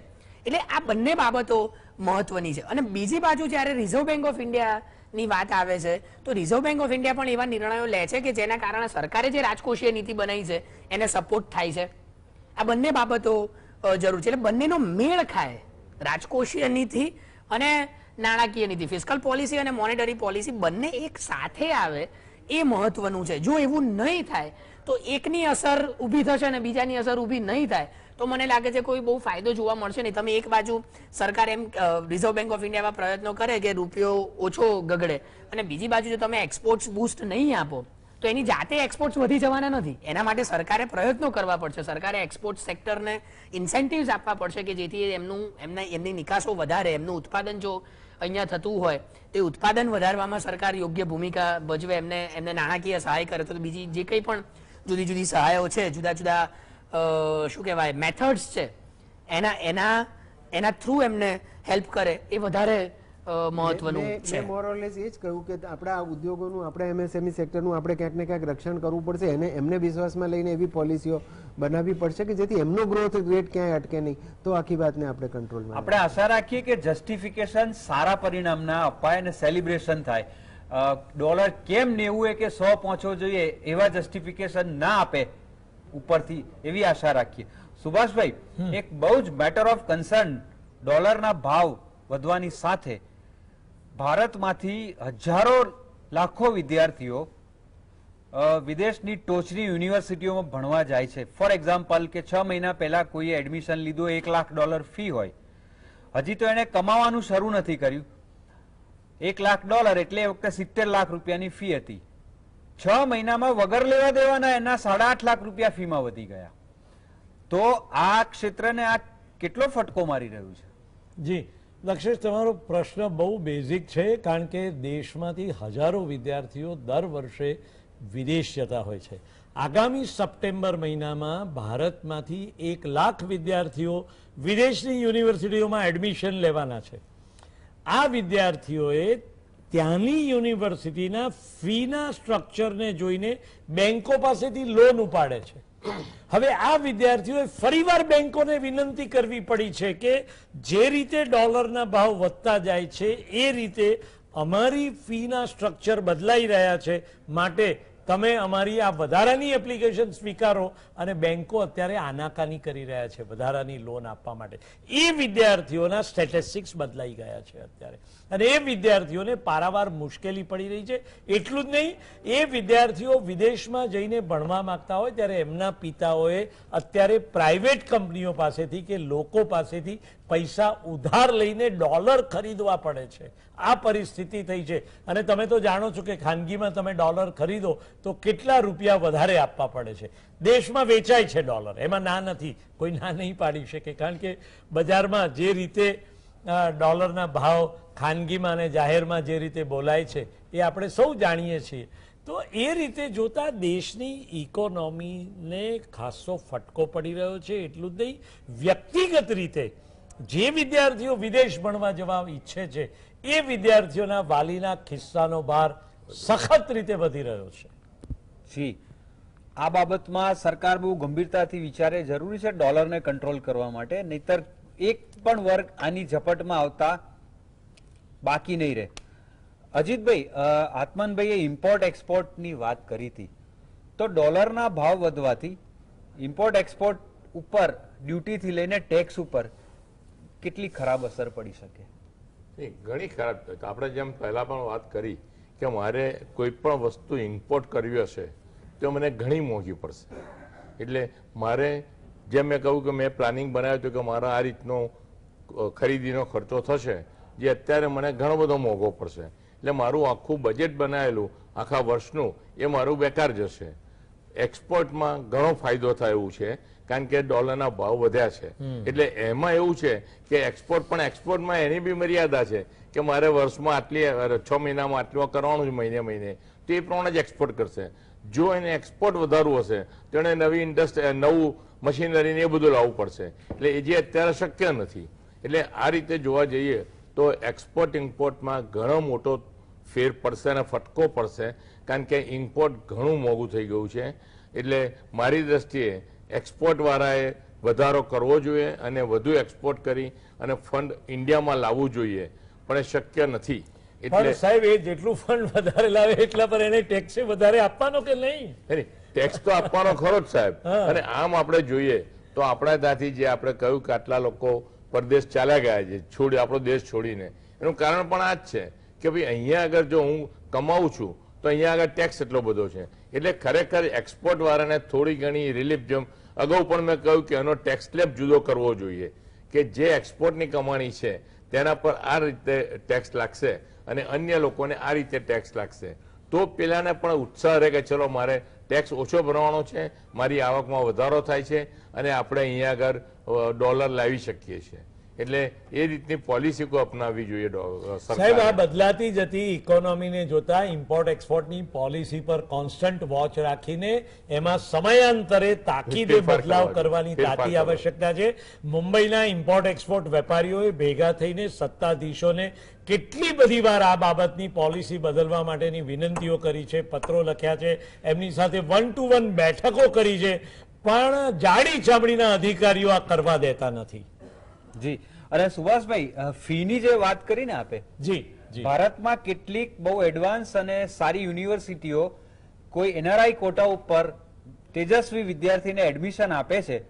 એટલે આ બંને બાબતો મહત્વની છે. અને બીજી બાજુ જ્યારે રિઝર્વ બેંક ઓફ ઇન્ડિયાની વાત આવે છે તો રિઝર્વ બેંક ઓફ ઇન્ડિયા પણ એવા નિર્ણયો લે છે કે જેના કારણે સરકારે જે રાજકોષીય નીતિ બનાવી છે એને સપોર્ટ થાય છે. આ બંને બાબતો જરૂર છે. એટલે બંનેનો મેળ ખાય, રાજકોષીય નીતિ અને નાણાકીય નીતિ, ફિસ્કલ પોલિસી અને મોનેટરી પોલિસી બંને એક સાથે આવે એ મહત્વનું છે. જો એવું નહીં થાય તો એકની અસર ઊભી થશે અને બીજાની અસર ઊભી નહીં થાય તો મને લાગે છે કોઈ બહુ ફાયદો જોવા મળશે નહીં. તમે એક બાજુ સરકાર એમ રિઝર્વ બેંક ઓફ ઇન્ડિયામાં પ્રયત્નો કરે કે રૂપિયો ઓછો ગગડે અને બીજી બાજુ જો તમે એક્સપોર્ટ્સ બૂસ્ટ નહીં આપો તો એની જાતે એક્સપોર્ટ્સ વધી જવાના નથી. એના માટે સરકારે પ્રયત્નો કરવા પડશે, સરકારે એક્સપોર્ટ સેક્ટરને ઇન્સેન્ટિવ્સ આપવા પડશે કે જેથી એમની નિકાસો વધારે, એમનું ઉત્પાદન જો અહીંયા થતું હોય તે ઉત્પાદન વધારવામાં સરકાર યોગ્ય ભૂમિકા ભજવે, એમને નાણાકીય સહાય કરે. તો બીજી જે કંઈ પણ જુદી જુદી સહાયો છે, જુદા જુદા શું કહેવાય મેથડ્સ છે, એના થ્રુ એમને હેલ્પ કરે એ વધારે મહત્વનું છે. મેં મોર ઓર લેસ એ જ કહ્યું કે આપણા ઉદ્યોગોનું, આપણા એમએસએમઈ સેક્ટરનું આપણે ક્યાંક ને ક્યાંક રક્ષણ કરવું પડશે. એમને વિશ્વાસમાં લઈને એવી પોલિસીઓ બનાવવી પડશે કે જેથી એમનો ગ્રોથ રેટ ક્યાંય અટકે નહીં, તો આખી વાતને આપણે કંટ્રોલમાં. આપણે આશા રાખીએ કે જસ્ટિફિકેશન સારા પરિણામના અપાય અને સેલિબ્રેશન થાય. ડોલર કેમ 90 કે 100 પહોંચવો જોઈએ એવા જસ્ટિફિકેશન ના આપે ઉપરથી, એવી આશા રાખીએ. સુભાષભાઈ, એક બહુ જ મેટર ઓફ કન્સર્ન, ડોલરના ભાવ વધવાની સાથે ભારતમાંથી હજારો લાખો વિદ્યાર્થીઓ વિદેશની ટોચની યુનિવર્સિટીઓમાં ભણવા જાય છે. ફોર એક્ઝામ્પલ કે 6 મહિના પહેલા કોઈએ એડમિશન લીધું, $1 લાખ ફી હોય, હજી તો એને કમાવાનું શરૂ નથી કર્યું. $1 લાખ એટલે એ વખતે 70 લાખ રૂપિયાની ફી હતી. 6 મહિનામાં વગર લેવા દેવાના એના 8.5 લાખ રૂપિયા ફીમાં વધી ગયા. તો આ ક્ષેત્રને આ કેટલો ફટકો મારી રહ્યું છે? જી લક્ષેશ, તમારો પ્રશ્ન બહુ બેઝિક છે, કારણ કે દેશમાંથી હજારો વિદ્યાર્થીઓ દર વર્ષે વિદેશ જતા હોય છે. આગામી સપ્ટેમ્બર મહિનામાં ભારતમાંથી 1 લાખ વિદ્યાર્થીઓ વિદેશની યુનિવર્સિટીઓમાં એડમિશન લેવાના છે. આ વિદ્યાર્થીઓએ ત્યાંની યુનિવર્સિટીના ફીના સ્ટ્રક્ચરને જોઈને બેંકો પાસેથી લોન ઉપાડે છે. હવે આ વિદ્યાર્થીઓએ ફરીવાર બેંકોને વિનંતી કરવી પડી છે કે જે રીતે ડોલરના ભાવ વધતા જાય છે એ રીતે અમારી ફીના સ્ટ્રક્ચર બદલાઈ રહ્યા છે, માટે તમે અમારી આ વધારાની એપ્લિકેશન સ્વીકારો. અને બેંકો અત્યારે આનાકાની કરી રહ્યા છે વધારાની લોન આપવા માટે. એ વિદ્યાર્થીઓના સ્ટેટિસ્ટિક્સ બદલાઈ ગયા છે અત્યારે, અને એ વિદ્યાર્થીઓને પારાવાર મુશ્કેલી પડી રહી છે. એટલું જ નહીં, એ વિદ્યાર્થીઓ વિદેશમાં જઈને ભણવા માંગતા હોય ત્યારે એમના પિતાઓએ અત્યારે પ્રાઇવેટ કંપનીઓ પાસેથી કે લોકો પાસેથી પૈસા ઉધાર લઈને ડોલર ખરીદવા પડે છે. આ પરિસ્થિતિ થઈ છે. અને તમે તો જાણો છો કે ખાનગીમાં તમે ડોલર ખરીદો તો કેટલા રૂપિયા વધારે આપવા પડે છે. દેશમાં વેચાય છે ડોલર, એમાં ના નથી, કોઈ ના નહીં પાડી શકે, કારણ કે બજારમાં જે રીતે ડોલરના ભાવ ખાનગીમાં અને જાહેરમાં જે રીતે બોલાય છે એ આપણે સૌ જાણીએ છીએ. તો એ રીતે જોતા દેશની ઇકોનોમીને ખાસો ફટકો પડી રહ્યો છે. એટલું જ નહીં, વ્યક્તિગત રીતે જે વિદ્યાર્થીઓ વિદેશ ભણવા જવા ઈચ્છે છે એ વિદ્યાર્થીઓના વાલીના ખિસ્સાનો ભાર સખત રીતે વધી રહ્યો છે. જી, આ બાબતમાં સરકાર બહુ ગંભીરતાથી વિચારે જરૂરી છે ડોલરને કંટ્રોલ કરવા માટે, નહીતર એક પણ વર્ગ આની ઝપટમાં આવતા બાકી નહીં રહે. અજીતભાઈ, આત્મનભાઈએ ઇમ્પોર્ટ એક્સપોર્ટની વાત કરી હતી, તો ડોલરના ભાવ વધવાથી ઇમ્પોર્ટ એક્સપોર્ટ ઉપર ડ્યુટીથી લઈને ટેક્સ ઉપર કેટલી ખરાબ અસર પડી શકે? ઘણી ખરાબ. આપણે જેમ પહેલા પણ વાત કરી કે મારે કોઈ પણ વસ્તુ ઇમ્પોર્ટ કરવી હશે તો મને ઘણી મોંઘી પડશે. એટલે મારે જેમ મેં કહ્યું કે મેં પ્લાનિંગ બનાવ્યું હતું કે મારા આ રીતનો ખરીદીનો ખર્ચો થશે, જે અત્યારે મને ઘણો બધો મોંઘો પડશે. એટલે મારું આખું બજેટ બનાવેલું આખા વર્ષનું એ મારું બેકાર જશે. એક્સપોર્ટમાં ઘણો ફાયદો થાય એવું છે, કારણ કે ડોલરના ભાવ વધ્યા છે. એટલે એમાં એવું છે કે એક્સપોર્ટ, પણ એક્સપોર્ટમાં એની બી મર્યાદા છે કે મારે વર્ષમાં આટલી 6 મહિનામાં આટલું કરવાનું છે, મહિને મહિને, તો એ પ્રમાણે જ એક્સપોર્ટ કરશે. જો એને એક્સપોર્ટ વધારવું હશે તો એને નવી ઇન્ડસ્ટ્રી, નવું મશીનરી ને એ બધું લાવવું પડશે. એટલે એ જે અત્યારે શક્ય નથી. એટલે આ રીતે જોવા જઈએ તો એક્સપોર્ટ ઇમ્પોર્ટમાં ઘણો મોટો ફેર પડશે અને ફટકો પડશે, કારણ કે ઇમ્પોર્ટ ઘણું મોંઘું થઈ ગયું છે. એટલે મારી દ્રષ્ટિએ એક્સપોર્ટ વાળાએ વધારો કરવો જોઈએ અને વધુ એક્સપોર્ટ કરી અને ફંડ ઇન્ડિયામાં લાવવું જોઈએ, પણ એ શક્ય નથી. એટલે સાહેબ, એ જેટલું ફંડ વધારે લાવે એટલા પર એને ટેક્સ વધારે આપવાનો કે નહીં? ટેક્સ તો આપવાનો ખરો જ સાહેબ. અને આમ આપણે જોઈએ તો આપણા ત્યાંથી જે આપણે કહ્યું કે આટલા લોકો પરદેશ ચાલ્યા ગયા છે, આપણો દેશ છોડીને, એનું કારણ પણ આ જ છે કે ભાઈ અહીંયા આગળ જો હું કમાઉં છું તો અહીંયા આગળ ટેક્સ એટલો બધો છે. એટલે ખરેખર એક્સપોર્ટ વાળાને થોડી ઘણી રિલીફ, જેમ અગાઉ પણ મેં કહ્યું કે એનો ટેક્સ સ્લેબ જુદો કરવો જોઈએ, કે જે એક્સપોર્ટની કમાણી છે તેના પર આ રીતે ટેક્સ લાગશે અને અન્ય લોકોને આ રીતે ટેક્સ લાગશે. તો પેલાને પણ ઉત્સાહ રહે કે ચલો મારે ટેક્સ ઓછો ભરવાનો છે, મારી આવકમાં વધારો થાય છે અને આપણે અહીંયા આગળ ડોલર લાવી શકીએ છીએ. એટલે એ રીતની પોલિસી કોઈ અપનાવવી જોઈએ સાહેબ. આ બદલાતી જતી ઇકોનોમીને જોતા ઇમ્પોર્ટ એક્સપોર્ટની પોલિસી પર કોન્સ્ટન્ટ વોચ રાખીને એમાં સમયાંતરે તાકીદે બદલાવ કરવાની તાતી આવશ્યકતા છે. મુંબઈના ઇમ્પોર્ટ એક્સપોર્ટ વેપારીઓએ ભેગા થઈને સત્તાધીશોને કેટલી બધી વાર આ બાબતની પોલિસી બદલવા માટેની વિનંતીઓ કરી છે, પત્રો લખ્યા છે, એમની સાથે 1-to-1 બેઠકો કરી છે, પણ જાડી ચામડીના અધિકારીઓ આ કરવા દેતા નથી. જી, અને સુભાષભાઈ, ફીની જે વાત કરીને આપે, જી, ભારતમાં કેટલીક બહુ એડવાન્સ અને સારી યુનિવર્સિટીઓ કોઈ એનઆરઆઈ કોટા ઉપર તેજસ્વી વિદ્યાર્થીને એડમિશન આપે છે,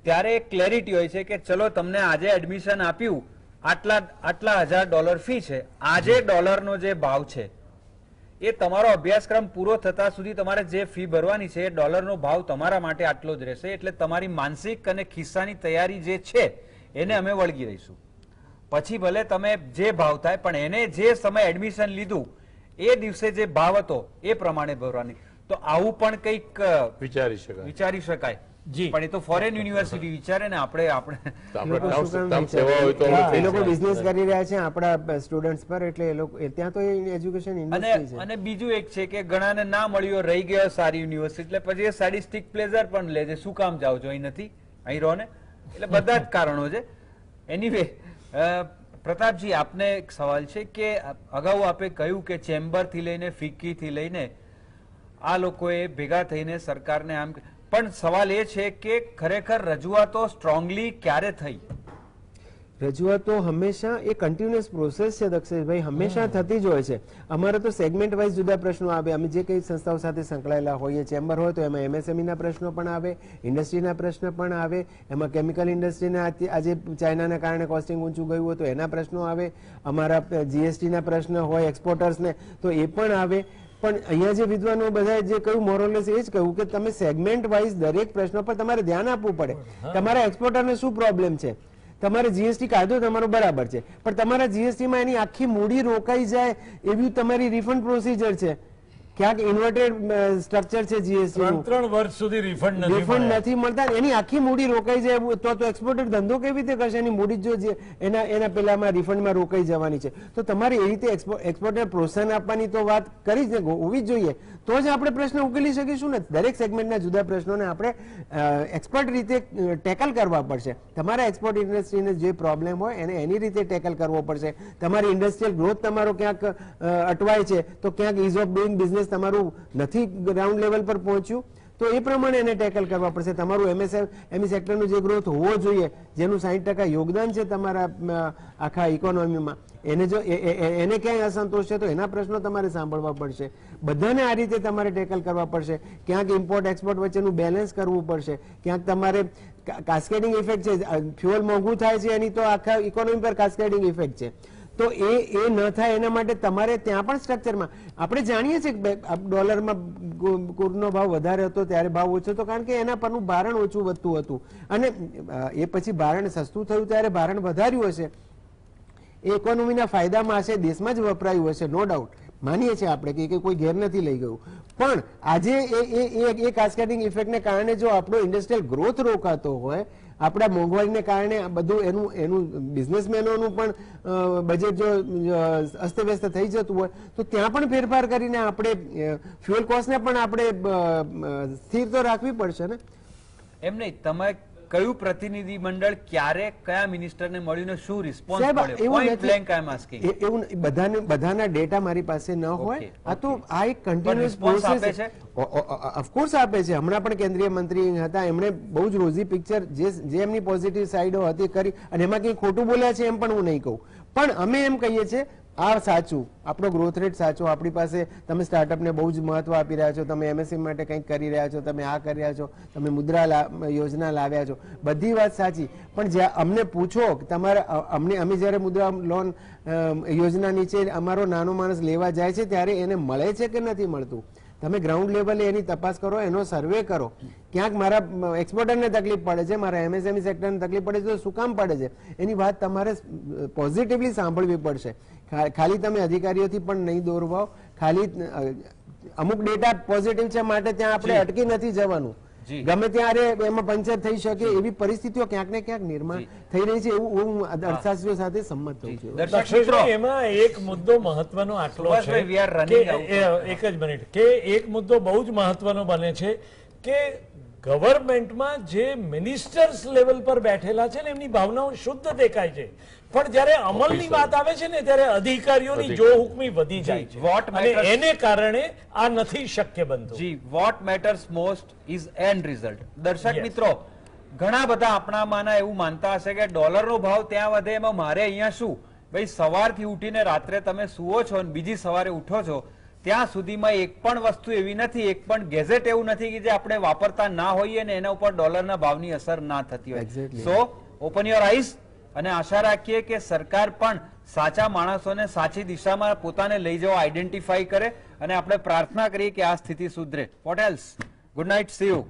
ત્યારે એક ક્લેરિટી હોય છે કે ચલો તમને આજે એડમિશન આપ્યું, આટલા $1000 ફી છે, આજે ડોલરનો જે ભાવ છે એ તમારો અભ્યાસક્રમ પૂરો થતા સુધી તમારે જે ફી ભરવાની છે એ ડોલરનો ભાવ તમારા માટે આટલો જ રહેશે. એટલે તમારી માનસિક અને ખિસ્સાની તૈયારી જે છે એને અમે વળગી રહીશું. પછી ભલે તમે જે ભાવ થાય, પણ એને જે સમય એડમિશન લીધું એ દિવસે જે ભાવ હતો એ પ્રમાણે ભરવાની. તો આવું પણ કંઈક વિચારી શકાય. જી. પણ એ તો ફોરેન યુનિવર્સિટી વિચારે ને આપણે તો આપણે લોકો શું કામ ટર્મ સેવા હોય તો વિચારે? અમે એ લોકો થઈ બિઝનેસ કરી રહ્યા છે આપણા સ્ટુડન્ટ્સ પર, એટલે એ લોકો ત્યાં તો એજ્યુકેશન અને ઇન્ડસ્ટ્રી છે. અને બીજું એક છે કે ઘણાને ના મળ્યો, રહી ગયો સારી યુનિવર્સિટી, એટલે પછી એ સાડિસ્ટિક પ્લેઝર પણ લે છે, શું કામ જાવ છો, અહીં નથી, અહીં રહો ને. એટલે બધા જ કારણો છે. એનીવે, પ્રતાપજી, આપને એક સવાલ છે કે અગાઉ આપે કહ્યું કે ચેમ્બરથી લઈને ફિક્કીથી લઈને આ લોકોએ ભેગા થઈને સરકારને આમ, પણ સવાલ એ છે કે ખરેખર રજૂઆતો સ્ટ્રોંગલી ક્યારે થઈ? રજૂઆતો હંમેશા એ કન્ટિન્યુઅસ પ્રોસેસ છે દક્ષેશભાઈ, હંમેશા થતી જ હોય છે. અમારે તો સેગમેન્ટ વાઇઝ જુદા પ્રશ્નો આવે. અમે જે કઈ સંસ્થાઓ સાથે સંકળાયેલા હોઈએ, ચેમ્બર હોય તો એમાં એમએસએમઈ ના પ્રશ્નો પણ આવે, ઇન્ડસ્ટ્રીના પ્રશ્નો પણ આવે, એમાં કેમિકલ ઇન્ડસ્ટ્રીના આજે ચાઇનાના કારણે કોસ્ટિંગ ઊંચું ગયું હોય તો એના પ્રશ્નો આવે, અમારા જીએસટીના પ્રશ્ન હોય એક્સપોર્ટર્સને તો એ પણ આવે. પણ અહીંયા જે વિદ્વાનો બધા જે કહ્યું મોરલેસ એ જ કહ્યું કે તમે સેગમેન્ટ વાઇઝ દરેક પ્રશ્નો પર તમારે ધ્યાન આપવું પડે. તમારા એક્સપોર્ટરને શું પ્રોબ્લેમ છે, તમારે જીએસટી કાયદો તમારો બરાબર છે, પણ તમારા જીએસટીમાં એની આખી મૂડી રોકાઈ જાય એવી તમારી રિફંડ પ્રોસિજર છે. ક્યાંક ઇન્વર્ટેડ સ્ટ્રક્ચર છે જીએસટી, 3 વર્ષ સુધી રિફંડ નથી મળતા, એની આખી મૂડી રોકાઈ જાય તો એક્સપોર્ટર ધંધો કેવી રીતે કરશે? એની મૂડી જો એના પેલામાં રિફંડમાં રોકાઈ જવાની છે, તો તમારે એ રીતે એક્સપોર્ટર પ્રોત્સાહન આપવાની તો વાત કરી જ હોવી જ જોઈએ, તો જ આપણે પ્રશ્ન ઉકેલી શકીશું ને. દરેક સેગમેન્ટના જુદા પ્રશ્નોને આપણે એક્સપર્ટ રીતે ટેકલ કરવા પડશે. તમારા એક્સપોર્ટ ઇન્ડસ્ટ્રીને જે પ્રોબ્લેમ હોય એને એની રીતે ટેકલ કરવો પડશે. તમારી ઇન્ડસ્ટ્રીયલ ગ્રોથ તમારો ક્યાંક અટવાય છે તો ક્યાંક ઇઝ ઓફ ડુઈંગ બિઝનેસ તમારું નથી ગ્રાઉન્ડ લેવલ પર પહોંચ્યું તો એ પ્રમાણે એને ટેકલ કરવા પડશે. તમારું એમએસએમઈ સેક્ટરનું જે ગ્રોથ હોવો જોઈએ, જેનું 60% યોગદાન છે તમારા આખા ઇકોનોમીમાં, એને ક્યાંય અસંતોષ છે તો એના પ્રશ્નો તમારે સાંભળવા પડશે. બધાને આ રીતે તમારે ટેકલ કરવા પડશે. ક્યાંક ઇમ્પોર્ટ એક્સપોર્ટ વચ્ચેનું બેલેન્સ કરવું પડશે. ક્યાંક તમારે કાસ્કેડિંગ ઇફેક્ટ છે, ફ્યુઅલ મોંઘું થાય છે એની તો આખા ઇકોનોમી પર કાસ્કેડિંગ ઇફેક્ટ છે, તો એ ન થાય એના માટે તમારે ત્યાં પણ સ્ટ્રક્ચરમાં આપણે જાણીએ છીએ કે ડોલરમાં કુરનો ભાવ વધારે હતો ત્યારે ભાવ ઓછો હતો, કારણ કે એના પરનું ભારણ ઓછું વધતું હતું, અને એ પછી ભારણ સસ્તું થયું ત્યારે ભારણ વધાર્યું હશે, એ ઇકોનોમીના ફાયદામાં હશે, દેશમાં જ વપરાયું હશે, નો ડાઉટ, માનીએ છીએ આપણે કે કોઈ ઘેર નથી લઈ ગયું. પણ આજે એ કાસ્કેડિંગ ઇફેક્ટને કારણે જો આપણો ઇન્ડસ્ટ્રીયલ ગ્રોથ રોકાતો હોય, આપણા મોંઘવારીને કારણે બધું એનું બિઝનેસમેનોનું પણ બજેટ જો અસ્તવ્યસ્ત થઈ જતું હોય તો ત્યાં પણ ફેરફાર કરીને આપણે ફ્યુઅલ કોસ્ટને પણ આપણે સ્થિર તો રાખવી પડશે ને. એમ નહીં, તમે કયું પ્રતિનિધિ મંડળ ક્યારે કયા મિનિસ્ટરને મળ્યું ને શું રિસ્પોન્સ મળ્યો? પોઈન્ટ બ્લેન્ક આઈ એમ આસ્કિંગ. એવું બધાના ડેટા મારી પાસે ન હોય. આ તો આ એક કન્ટિન્યુઅસ પ્રોસેસ છે. ઓફકોર્સ આપે છે. હમણાં પણ કેન્દ્રીય મંત્રી હતા, એમણે બહુ જ રોઝી પિક્ચર જે એમની પોઝિટિવ સાઈડો હતી કરી, અને એમાં કંઈ ખોટું બોલ્યા છે એમ પણ હું નહીં કહું, પણ અમે એમ કહીએ છીએ આ સાચું, આપણો ગ્રોથ રેટ સાચો, આપણી પાસે તમે સ્ટાર્ટઅપને બહુ જ મહત્વ આપી રહ્યા છો, તમે એમએસએમઈ માટે કંઈક કરી રહ્યા છો, તમે આ કરી રહ્યા છો, તમે મુદ્રા યોજના લાવ્યા છો, બધી વાત સાચી, પણ જ્યાં અમને પૂછો તમારે અમે જ્યારે મુદ્રા લોન યોજના નીચે અમારો નાનો માણસ લેવા જાય છે ત્યારે એને મળે છે કે નથી મળતું, તમે ગ્રાઉન્ડ લેવલે એની તપાસ કરો, એનો સર્વે કરો. ક્યાંક મારા એક્સપોર્ટરને તકલીફ પડે છે, મારા એમએસએમઈ સેક્ટરને તકલીફ પડે છે, તો શું કામ પડે છે એની વાત તમારે પોઝિટિવલી સાંભળવી પડશે. ખાલી તમે અધિકારીઓથી પણ નહીં દોરવાઓ, ખાલી અમુક ડેટા પોઝિટિવ છે માટે ત્યાં આપણે અટકી નથી જવાનું. ગમે ત્યારે એમાં પંચર થઈ શકે એવી પરિસ્થિતિઓ ક્યાંક ને ક્યાંક નિર્માણ થઈ રહી છે, એવું હું અર્થશાસ્ત્રીઓ સાથે સંમત થઉં છું. દર્શક મિત્રો, એમાં એક મુદ્દો મહત્વનો આટલો છે એક જ મિનિટ કે એક મુદ્દો બહુ જ મહત્વનો બને છે કે ગવર્મેન્ટમાં જે મિનિસ્ટર્સ લેવલ પર બેઠેલા છે ને એમની ભાવનાઓ શુદ્ધ દેખાય છે, પણ જ્યારે અમલની વાત આવે છે ને ત્યારે અધિકારીઓની જો હુકમી વધી જાય છે, અને એને કારણે આ નથી શક્ય બનતું. જી, what matters most is end result. દર્શક મિત્રો, ઘણા બધા આપણામાંના એવું માનતા હશે કે ડોલરનો ભાવ ત્યાં વધે એમાં મારે અહીંયા શું? ભાઈ, સવારથી ઉઠીને રાત્રે તમે સુવો છો અને બીજી સવારે ઉઠો છો, ત્યાં સુધીમાં એક પણ વસ્તુ એવી નથી, એક પણ ગેઝેટ એવું નથી કે જે આપણે વાપરતા ના હોઈએ ને એના ઉપર ડોલરના ભાવની અસર ના થતી હોય. સો ઓપન યોર આઈઝ, અને આશા રાખીએ કે સરકાર પણ સાચા માણસોને સાચી દિશામાં પોતાને લઈ જવા આઈડેન્ટિફાઈ કરે, અને આપણે પ્રાર્થના કરીએ કે આ સ્થિતિ સુધરે. Vote else? Good night, C you.